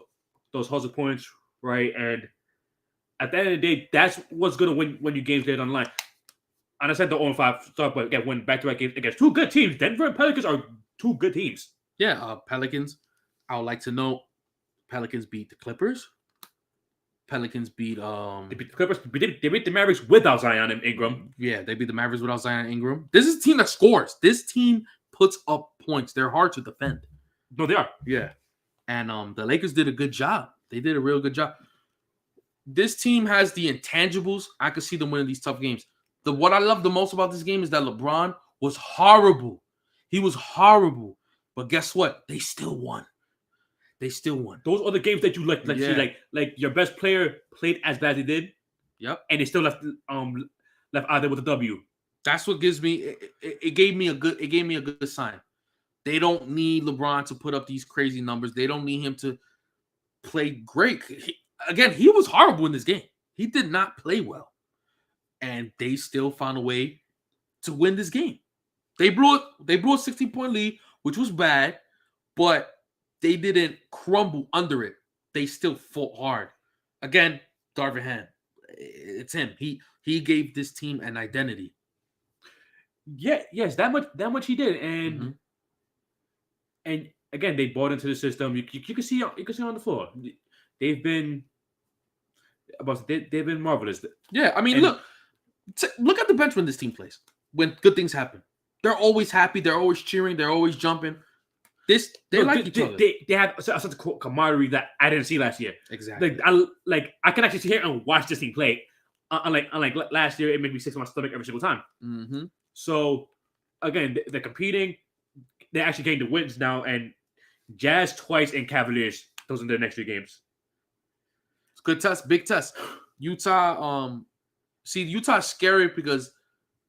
hustle points, right? And at the end of the day, that's what's gonna win you games later on the line. And I said the 0-5 start, but again, win back-to-back games against 2 good teams. Denver and Pelicans are 2 good teams. Yeah, Pelicans. I would like to know. Pelicans beat the Clippers. Pelicans beat They beat the Clippers. They beat the Mavericks without Zion and Ingram. Yeah, they beat the Mavericks without Zion and Ingram. This is a team that scores. This team puts up points. They're hard to defend. No, they are. Yeah. And the Lakers did a good job. They did a real good job. This team has the intangibles. I could see them winning these tough games. What I love the most about this game is that LeBron was horrible. He was horrible. But guess what? They still won. Those are the games that you like your best player played as bad as he did. Yep. And they still left out there with a W. That's what gives me it gave me a good sign. They don't need LeBron to put up these crazy numbers. They don't need him to play great. He was horrible in this game. He did not play well. And they still found a way to win this game. They blew a 16-point lead, which was bad, but they didn't crumble under it. They still fought hard. Again, Darvin Ham. It's him. He gave this team an identity. Yeah, yes, that much he did. And and again, they bought into the system. You can see on the floor. They've been marvelous. Yeah, I mean, look at the bench when this team plays. When good things happen, they're always happy. They're always cheering. They're always jumping. They like each other. They have such a camaraderie that I didn't see last year. Exactly. I can actually sit here and watch this team play. Unlike last year, it made me sick to my stomach every single time. Mm-hmm. So again, they're competing. They're actually getting the wins now, and Jazz twice and Cavaliers. Those are their next 3 games. It's a good test, big test. Utah. Utah's scary because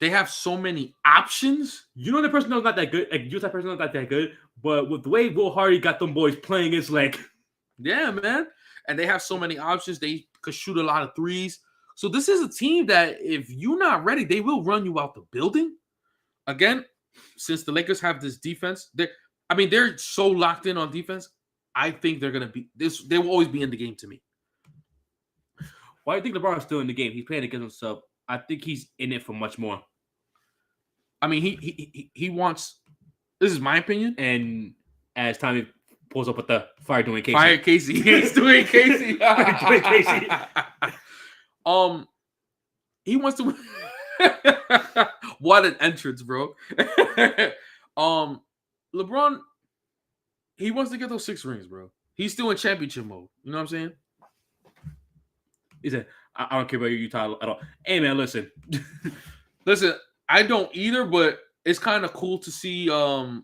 they have so many options. You know, the personnel's not that good. Like Utah personnel's not that good, but with the way Will Hardy got them boys playing, it's like, yeah, man. And they have so many options. They could shoot a lot of threes. So this is a team that if you're not ready, they will run you out the building. Again, since the Lakers have this defense, they're so locked in on defense. I think they're gonna be this. They will always be in the game to me. Why do you think LeBron's still in the game? He's playing against himself. I think he's in it for much more. I mean, he wants. This is my opinion. And as Tommy pulls up with the fire doing Casey. Fire Casey. He's doing Casey. Doing Casey. He wants to. What an entrance, bro. LeBron, he wants to get those 6 rings, bro. He's still in championship mode. You know what I'm saying? He said, I don't care about Utah at all. Hey, man, listen. Listen, I don't either, but it's kind of cool to see a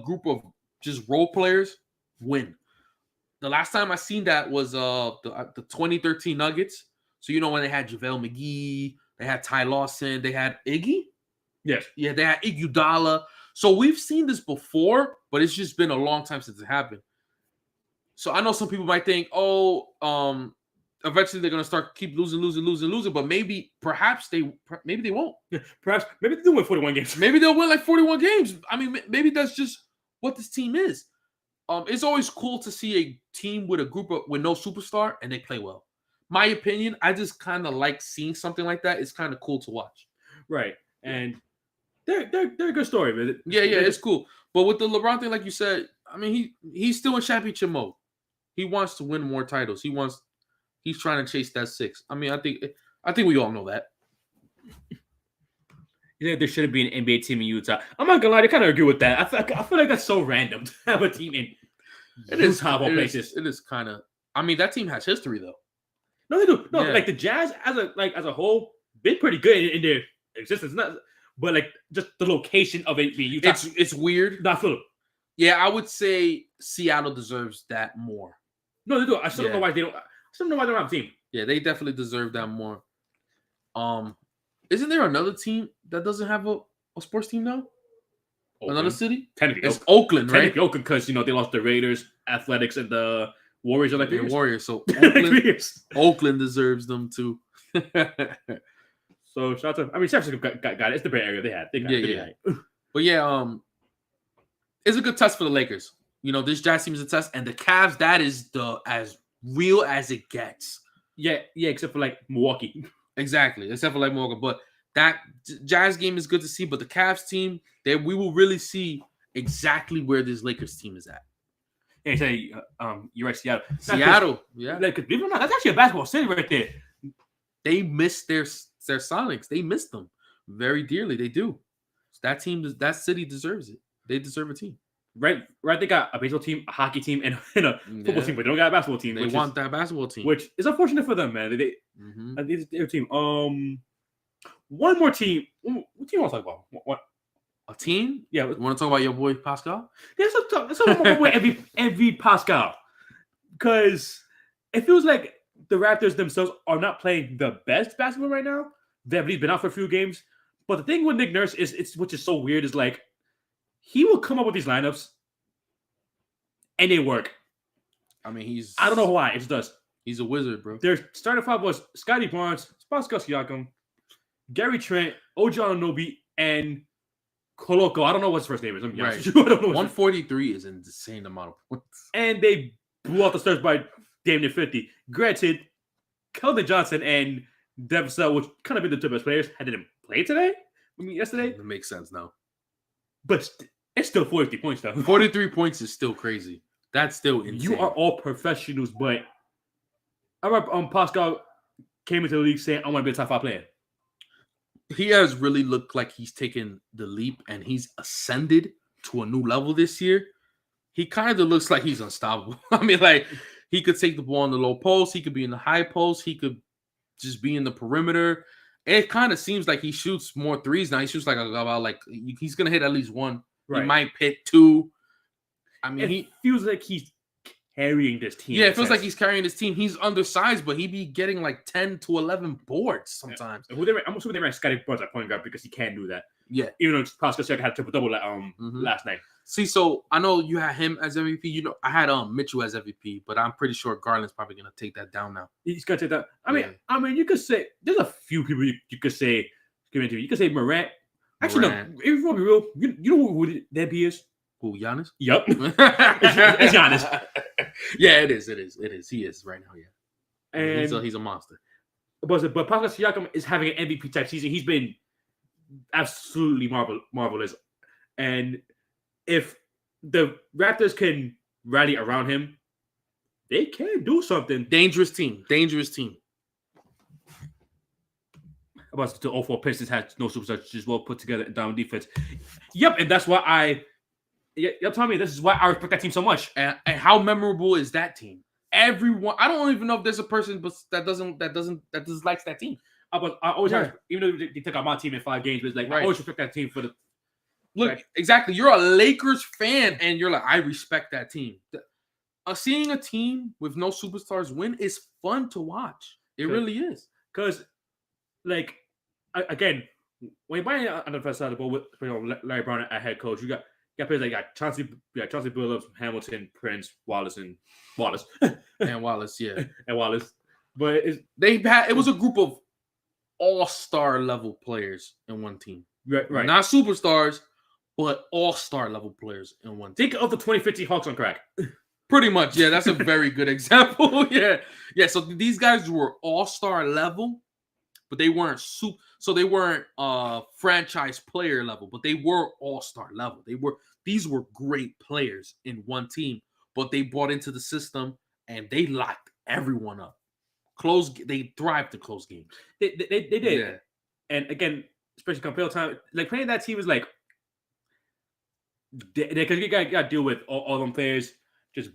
group of just role players win. The last time I seen that was the 2013 Nuggets. So, you know, when they had JaVale McGee, they had Ty Lawson, they had Iggy? Yes. Yeah, they had Iguodala. So we've seen this before, but it's just been a long time since it happened. So I know some people might think, eventually they're gonna start keep losing. But perhaps they won't. Yeah, perhaps maybe they do win 41 games. Maybe they'll win like 41 games. I mean, maybe that's just what this team is. It's always cool to see a team with with no superstar and they play well. My opinion, I just kind of like seeing something like that. It's kind of cool to watch. Right, and they're a good story, man. Yeah, it's cool. But with the LeBron thing, like you said, I mean, he's still in championship mode. He wants to win more titles. He's trying to chase that 6. I mean, I think we all know that. You think there shouldn't be an NBA team in Utah? I'm not gonna lie, I kind of agree with that. I feel like that's so random to have a team in Utah of all places. It is kind of. I mean, that team has history though. No, they do. No, like the Jazz as a whole, been pretty good in their existence. But like just the location of it being Utah, it's weird. Not full. Yeah, I would say Seattle deserves that more. No, they do. I still don't know why they don't. I still don't know why they don't have a team. Yeah, they definitely deserve that more. Isn't there another team that doesn't have a sports team now? Oakland. Another city? Technically, it's Oakland, right? Technically Oakland, because they lost the Raiders, Athletics, and the Warriors are like the Warriors. So Oakland deserves them too. So shout out to, I mean, San Francisco got it. It's the Bay Area they had. They got it. But it's a good test for the Lakers. This Jazz team is a test, and the Cavs, that is as real as it gets. Yeah, except for like Milwaukee. Exactly, except for like Milwaukee. But that Jazz game is good to see. But the Cavs team, we will really see exactly where this Lakers team is at. Yeah, you say you're right, Seattle. Seattle, yeah. Like, believe it or not, that's actually a basketball city right there. They missed their Sonics. They missed them very dearly. They do. That that city deserves it. They deserve a team. Right. They got a baseball team, a hockey team, and a football team, but they don't got a basketball team. They want that basketball team, which is unfortunate for them, man. Their team. One more team. What team I want to talk about? What? A team? Yeah. Want to talk about your boy Pascal? Yeah, let's talk about my boy MV Pascal, because it feels like the Raptors themselves are not playing the best basketball right now. They've been out for a few games, but the thing with Nick Nurse which is so weird, is like, he will come up with these lineups, and they work. I mean, I don't know why. It just does. He's a wizard, bro. Their starting 5 was Scotty Barnes, Pascal Siakam, Gary Trent, OG Anunoby, and Koloko. I don't know what his first name is. I don't know. 143 is an insane amount of points. And they blew out the Spurs by damn near 50. Granted, Keldon Johnson and Devin Vassell, which kind of been the two best players, had didn't play today. Yesterday. It makes sense now. But it's still 43 points, though. 43 points is still crazy. That's still insane. You are all professionals, but I remember Pascal came into the league saying, I want to be a top 5 player. He has really looked like he's taken the leap and he's ascended to a new level this year. He kind of looks like he's unstoppable. I mean, like, he could take the ball in the low post. He could be in the high post. He could just be in the perimeter. It kind of seems like he shoots more threes now. He shoots he's going to hit at least 1. Right. He might hit 2. I mean, he feels like he's carrying this team. Yeah, it feels like he's carrying this team. He's undersized, but he be getting like 10 to 11 boards sometimes. Yeah. I'm assuming they ran Scotty Barnes at point guard because he can't do that. Yeah. Even though Pascal Siakam had a triple-double last night. See, so I know you had him as MVP. I had Mitchell as MVP, but I'm pretty sure Garland's probably going to take that down now. He's going to take that. I mean, you could say there's a few people you could say give into. You could say Morant. Actually, no. If you want to be real, you know who that he is? Who, Giannis? Yep. It's Giannis. Yeah, it is. He is right now, yeah. And he's a monster. But Pascal Siakam is having an MVP type season. He's been absolutely marvelous. And if the Raptors can rally around him, they can do something. Dangerous team. About the 04 Pistons had no superstars, just well put together and down defense. Yep, and that's why you're telling me this is why I respect that team so much. And how memorable is that team? Everyone, I don't even know if there's a person that dislikes that team. I always have, even though they took out my team in 5 games, but it's like I always respect that team for the. Look, exactly. You're a Lakers fan, and you're like, I respect that team. Seeing a team with no superstars win is fun to watch. It really is. Because, like, again, when you're buying on the first side of the ball with Larry Brown at head coach, you got players like Chauncey Billups, Hamilton, Prince, Wallace. And Wallace, yeah. And Wallace. But it was a group of all-star level players in one team. Right. Not superstars, but all-star level players in one team. Think of the 2015 Hawks on crack. Pretty much, yeah. That's a very good example. Yeah. So these guys were all-star level, but they weren't so they weren't franchise player level, but they were all-star level. These were great players in one team, but they brought into the system and they locked everyone up. They thrived to close games. They did. Yeah. And again, especially compared time, like playing that team was like, because you got to deal with all them players just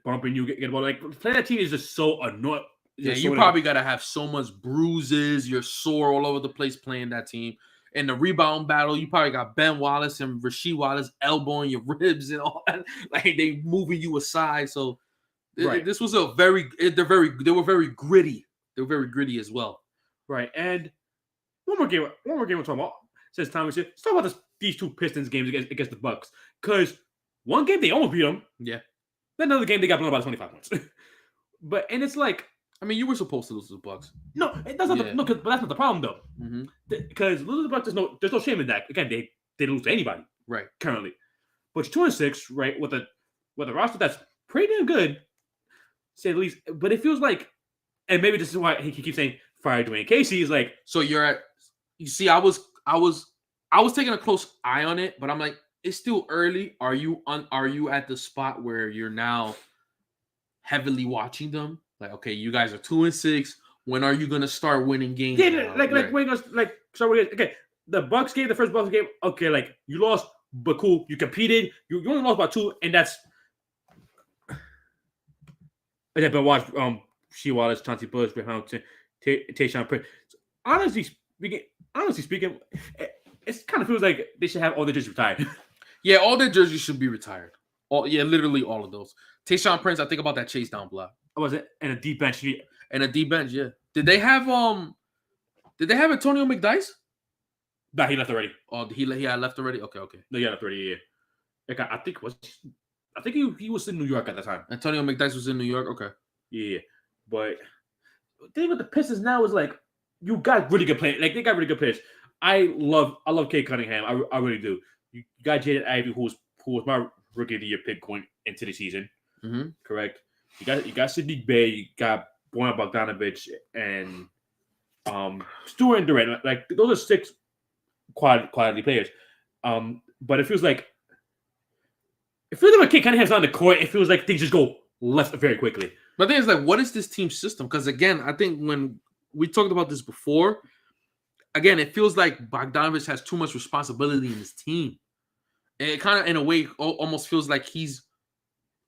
bumping you, get ball. Like playing that team is just so annoying. Yeah, you probably got to have so much bruises. You're sore all over the place playing that team. In the rebound battle, you probably got Ben Wallace and Rasheed Wallace elbowing your ribs and all that. Like they moving you aside. So this was they were very gritty. They were very gritty as well. Right. And one more game we're talking about. Since time was here, let's talk about these two Pistons games against the Bucks. Because one game they almost beat them. Yeah. Then another game they got blown by 25 points. And it's like, I mean, you were supposed to lose to the Bucks. No, that's not but that's not the problem though. Because losing to the Bucks, there's no shame in that. Again, they didn't lose to anybody. Right. Currently. But you're 2-6, right, with a roster that's pretty damn good, say at least. But it feels like, and maybe this is why he keeps saying fire Dwayne Casey is like, so you see, I was taking a close eye on it, but I'm like, it's still early. Are you at the spot where you're now heavily watching them? Like, okay, you guys are 2-6. When are you gonna start winning games? Yeah, okay. The Bucks game, the first Bucks game, okay, like you lost, but cool. You competed. You only lost by 2, and that's. I have been watched. She Wallace, Chauncey Billups, Hamilton, Tayshaun Prince. Honestly speaking, it kind of feels like they should have all their jerseys retired. Yeah, all their jerseys should be retired. Literally all of those. Tayshaun Prince, I think about that chase down block. Was it? And a deep bench. And a deep bench, yeah. Did they have Antonio McDyess? Nah, he left already. Oh, he left already? Okay. No, he left already, yeah. Like, I think he was in New York at that time. Antonio McDyess was in New York? Okay. Yeah. But the thing with the Pistons now is like you got really good players. Like they got really good players. I love Kate Cunningham. I really do. You got Jaden Ivey, who was my rookie of the year pick going into the season. Mm-hmm. Correct. You got Sadiq Bey, you got Bojan Bogdanovic, and Stewart and Durant. Like those are 6 quality players. But it feels like when Kate Cunningham's on the court, it feels like things just go left very quickly. But the thing is, like, what is this team system? Because again, I think when we talked about this before, again, it feels like Bogdanovic has too much responsibility in his team. And it kind of, in a way, almost feels like he's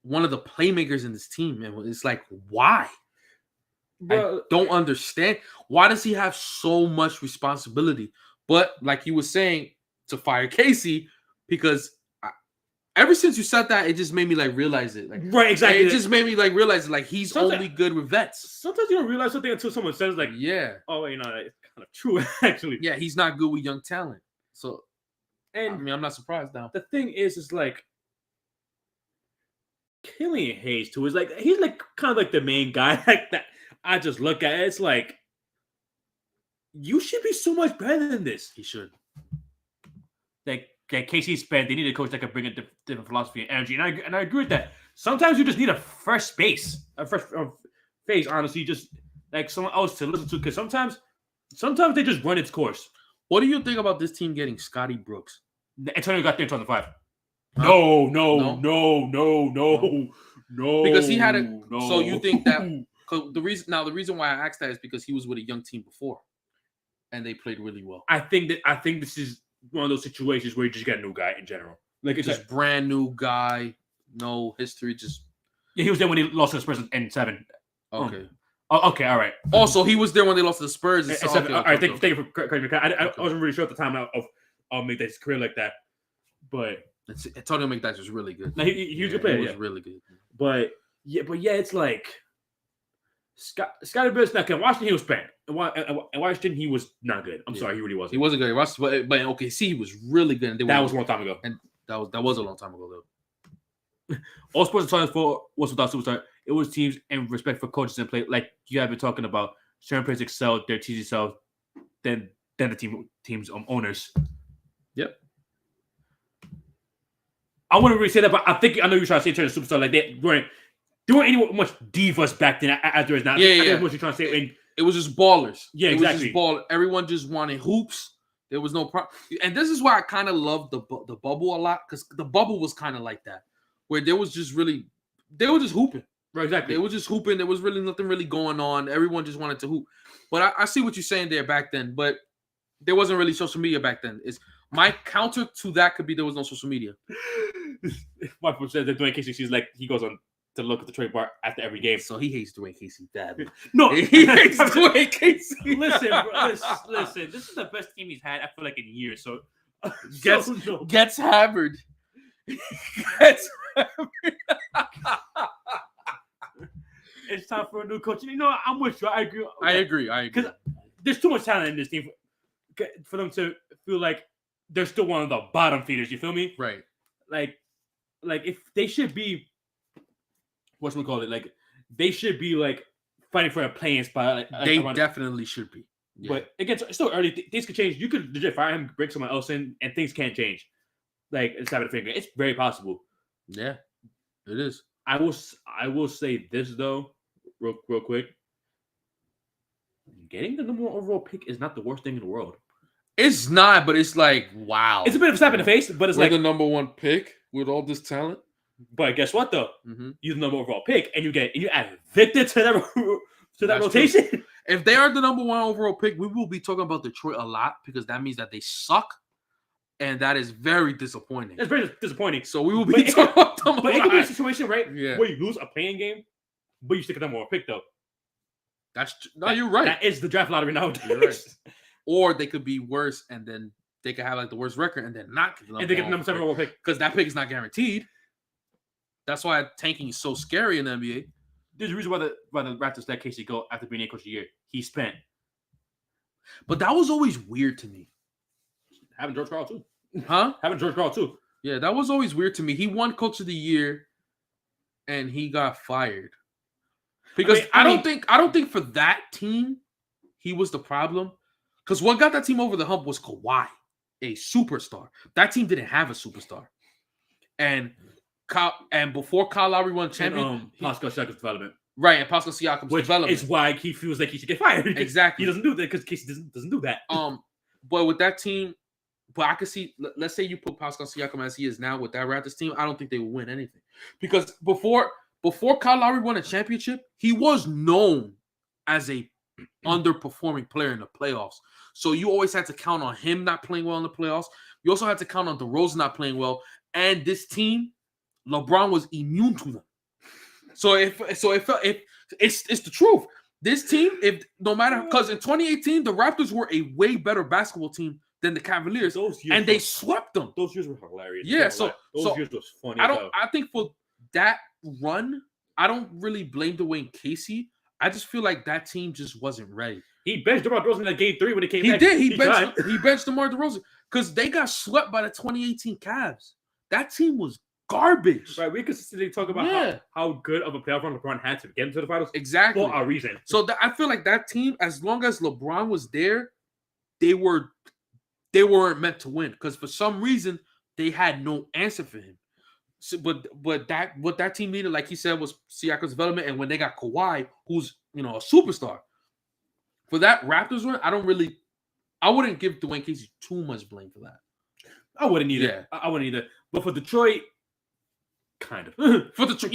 one of the playmakers in this team. And it's like, why? I don't understand. Why does he have so much responsibility? But like you were saying, to fire Casey, because ever since you said that, it just made me like realize it. Like, right, exactly. It just made me like realize like he's only good with vets. Sometimes you don't realize something until someone says like, yeah, oh wait, no, it's kind of true actually. Yeah, he's not good with young talent. So, and I mean, I'm not surprised now. The thing is like Killian Hayes too is like he's like kind of like the main guy like that. I just look at it, it's like you should be so much better than this. He should. Like Casey spent, they need a coach that can bring a different philosophy and energy, and I agree with that. Sometimes you just need a fresh face, face. Honestly, just like someone else to listen to, because sometimes they just run its course. What do you think about this team getting Scotty Brooks? Antonio got there in 2005. Huh? No. Because he had a. No. So you think that the reason why I asked that is because he was with a young team before, and they played really well. I think this is one of those situations where you just get a new guy in general. Like it's just brand new guy, no history. Just he was there when he lost to the Spurs in 7. Okay. Okay, all right. Also, he was there when they lost to the Spurs. In 7. All right, thank you for correcting me. I wasn't really sure at the time of McDyess's career like that, but Antonio McDyess was really good. No, he was a good player. He was really good. But it's like Scotty Brooks. Now, in Washington, he was bad. In Washington, he was not good. I'm sorry, he really wasn't. He wasn't good. But OKC, he was really good. And that was a long time ago. And that was a long time ago, though. All sports are for was without superstar. It was teams and respect for coaches and play. Like you have been talking about, certain players excel, their teams excel, then the team's owners. Yep. I wouldn't really say that, but I know you're trying to say turn a superstar. Like they weren't any much divas back then as there is now. Yeah. I think what you're trying to say. It was just ballers. Yeah, it exactly. Was just everyone just wanted hoops. There was no problem. And this is why I kind of love the bubble a lot, because the bubble was kind of like that, where they were just hooping. Right, exactly. They were just hooping. There was really nothing really going on. Everyone just wanted to hoop. But I see what you're saying there back then, but there wasn't really social media back then. My counter to that could be there was no social media. My friend said that Dwayne Casey, he goes on to look at the trade bar after every game. So he hates Dwayne Casey badly. No, he hates Dwayne Casey. Listen, bro, listen. This is the best team he's had, I feel like, in years. So gets hammered. Gets hammered. It's time for a new coach. You know, I'm with you. I agree. I agree. Because there's too much talent in this team for them to feel like they're still one of the bottom feeders. You feel me? Right. Like if they should be, whatchamacallit, like they should be like fighting for a playing spot. They definitely should be. Yeah. But again, it's still early. Things could change. You could legit fire him, bring someone else in, and things can't change. Like it's having a finger. It's very possible. Yeah, it is. I will say this though, real quick. Getting the number 1 overall pick is not the worst thing in the world. It's not, but it's like, wow. It's a bit of a slap in the face, but it's We're like the number 1 pick with all this talent. But guess what though? Mm-hmm. You're the number 1 overall pick, and you add Victor to that rotation. True. If they are the number 1 overall pick, we will be talking about Detroit a lot, because that means that they suck. And that is very disappointing. It's very disappointing. So we will be talking about them. But it could be a situation, right? Yeah. Where you lose a playing game, but you stick a number 1 pick though. You're right. That is the draft lottery nowadays. You're right. Or they could be worse, and then they could have like the worst record, and then not get the and they get the number 7 overall pick, because that pick is not guaranteed. That's why tanking is so scary in the NBA. There's a reason why the Raptors let Casey go after being a coach of the year. He spent. But that was always weird to me. Having George Karl too. Huh? Having George Karl too. Yeah, that was always weird to me. He won coach of the year, and he got fired. Because I don't think for that team he was the problem. Because what got that team over the hump was Kawhi, a superstar. That team didn't have a superstar. And before Kyle Lowry won champion, Pascal Siakam's development. Right, and Pascal Siakam's development. Is why he feels like he should get fired. Exactly. He doesn't do that because Casey doesn't do that. But with that team, but I could see, let's say you put Pascal Siakam as he is now with that Raptors team, I don't think they would win anything. Because before Kyle Lowry won a championship, he was known as a underperforming player in the playoffs. So you always had to count on him not playing well in the playoffs. You also had to count on DeRozan not playing well. And this team, LeBron was immune to them. So if it's the truth. This team, because in 2018, the Raptors were a way better basketball team than the Cavaliers, and they swept them. Those years were hilarious. Yeah, those years was funny. I think for that run, I don't really blame Dwayne Casey. I just feel like that team just wasn't ready. He benched DeMar DeRozan in that game 3 when he came back. He did. He benched DeMar DeRozan because they got swept by the 2018 Cavs. That team was garbage. Right, we consistently talk about how good of a playoff run LeBron had to get into the finals. Exactly. For a reason. So I feel like that team, as long as LeBron was there, they weren't meant to win because for some reason they had no answer for him. So, but what that team needed, like he said, was Siakam's development. And when they got Kawhi, who's a superstar, for that Raptors run, I wouldn't give Dwayne Casey too much blame for that. I wouldn't either. Yeah. I wouldn't either. But for Detroit, kind of. For Detroit,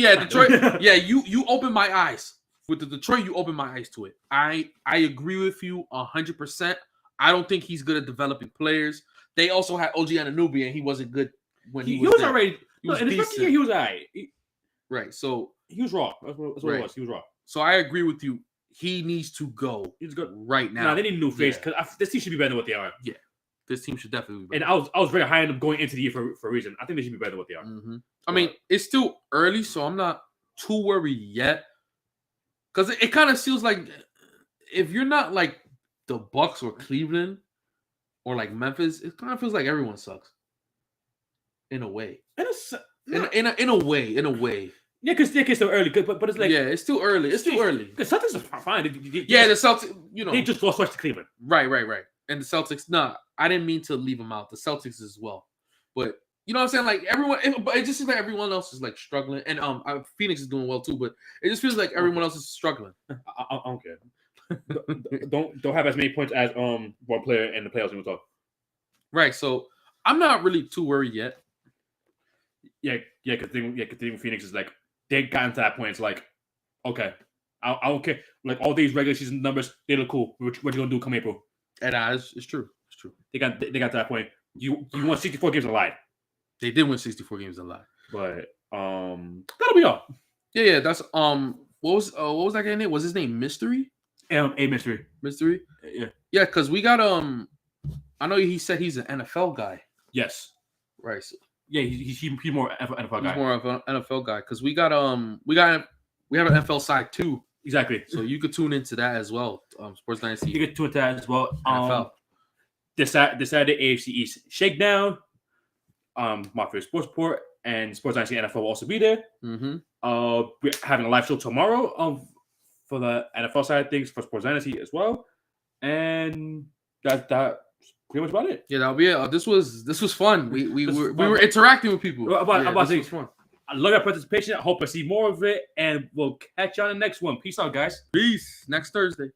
yeah, you opened my eyes. With the Detroit, you opened my eyes to it. I agree with you 100%. I don't think he's good at developing players. They also had OG Anunoby, and he wasn't good when he was there. Already. In his rookie year, he was all right. Right. So he was raw. That's what it was. He was raw. So I agree with you. He needs to go. He's good right now. Nah, they need a new face because this team should be better than what they are. Yeah. This team should definitely be better. And I was very high on them going into the year for a reason. I think they should be better than what they are. Mm-hmm. I mean, it's still early, so I'm not too worried yet. Because it kind of feels like if you're not like the Bucks or Cleveland or like Memphis, it kind of feels like everyone sucks. In a way. In a way. Yeah, because it's still early. But it's like it's too early. It's too early. The Celtics are fine. The Celtics. They just lost to Cleveland. Right. And the Celtics. No, I didn't mean to leave them out. The Celtics as well. But you know what I'm saying? Like everyone, but it just seems like everyone else is like struggling. And Phoenix is doing well too. But it just feels like everyone else is struggling. I don't care. don't have as many points as one player in the playoffs we talk. Right. So I'm not really too worried yet. Yeah, because Phoenix is like they got into that point. It's like, okay, I don't care. Like all these regular season numbers, they look cool. What you gonna do come April? And it's true. It's true. They got to that point. You won 64 games a lie. They did win 64 games a lie. But that'll be all. Yeah. That's what was that guy's name? Was his name Mystery? A Mystery. Mystery. Yeah. Yeah, because we got I know he said he's an NFL guy. Yes. Right. So, yeah, he's more NFL guy. He's more of an NFL guy because we have an NFL side too. Exactly. So you could tune into that as well. Sports Dynasty. You could tune into that as well. NFL. This Saturday, AFC East Shakedown. Mafia Sports Report and Sports Dynasty NFL will also be there. Mm-hmm. We're having a live show tomorrow for the NFL side of things for Sports Dynasty as well. And that's pretty much about it. Yeah, that'll be it. This was fun. We were interacting with people. This was fun. I love your participation. I hope I see more of it, and we'll catch you on the next one. Peace out, guys. Peace. Next Thursday.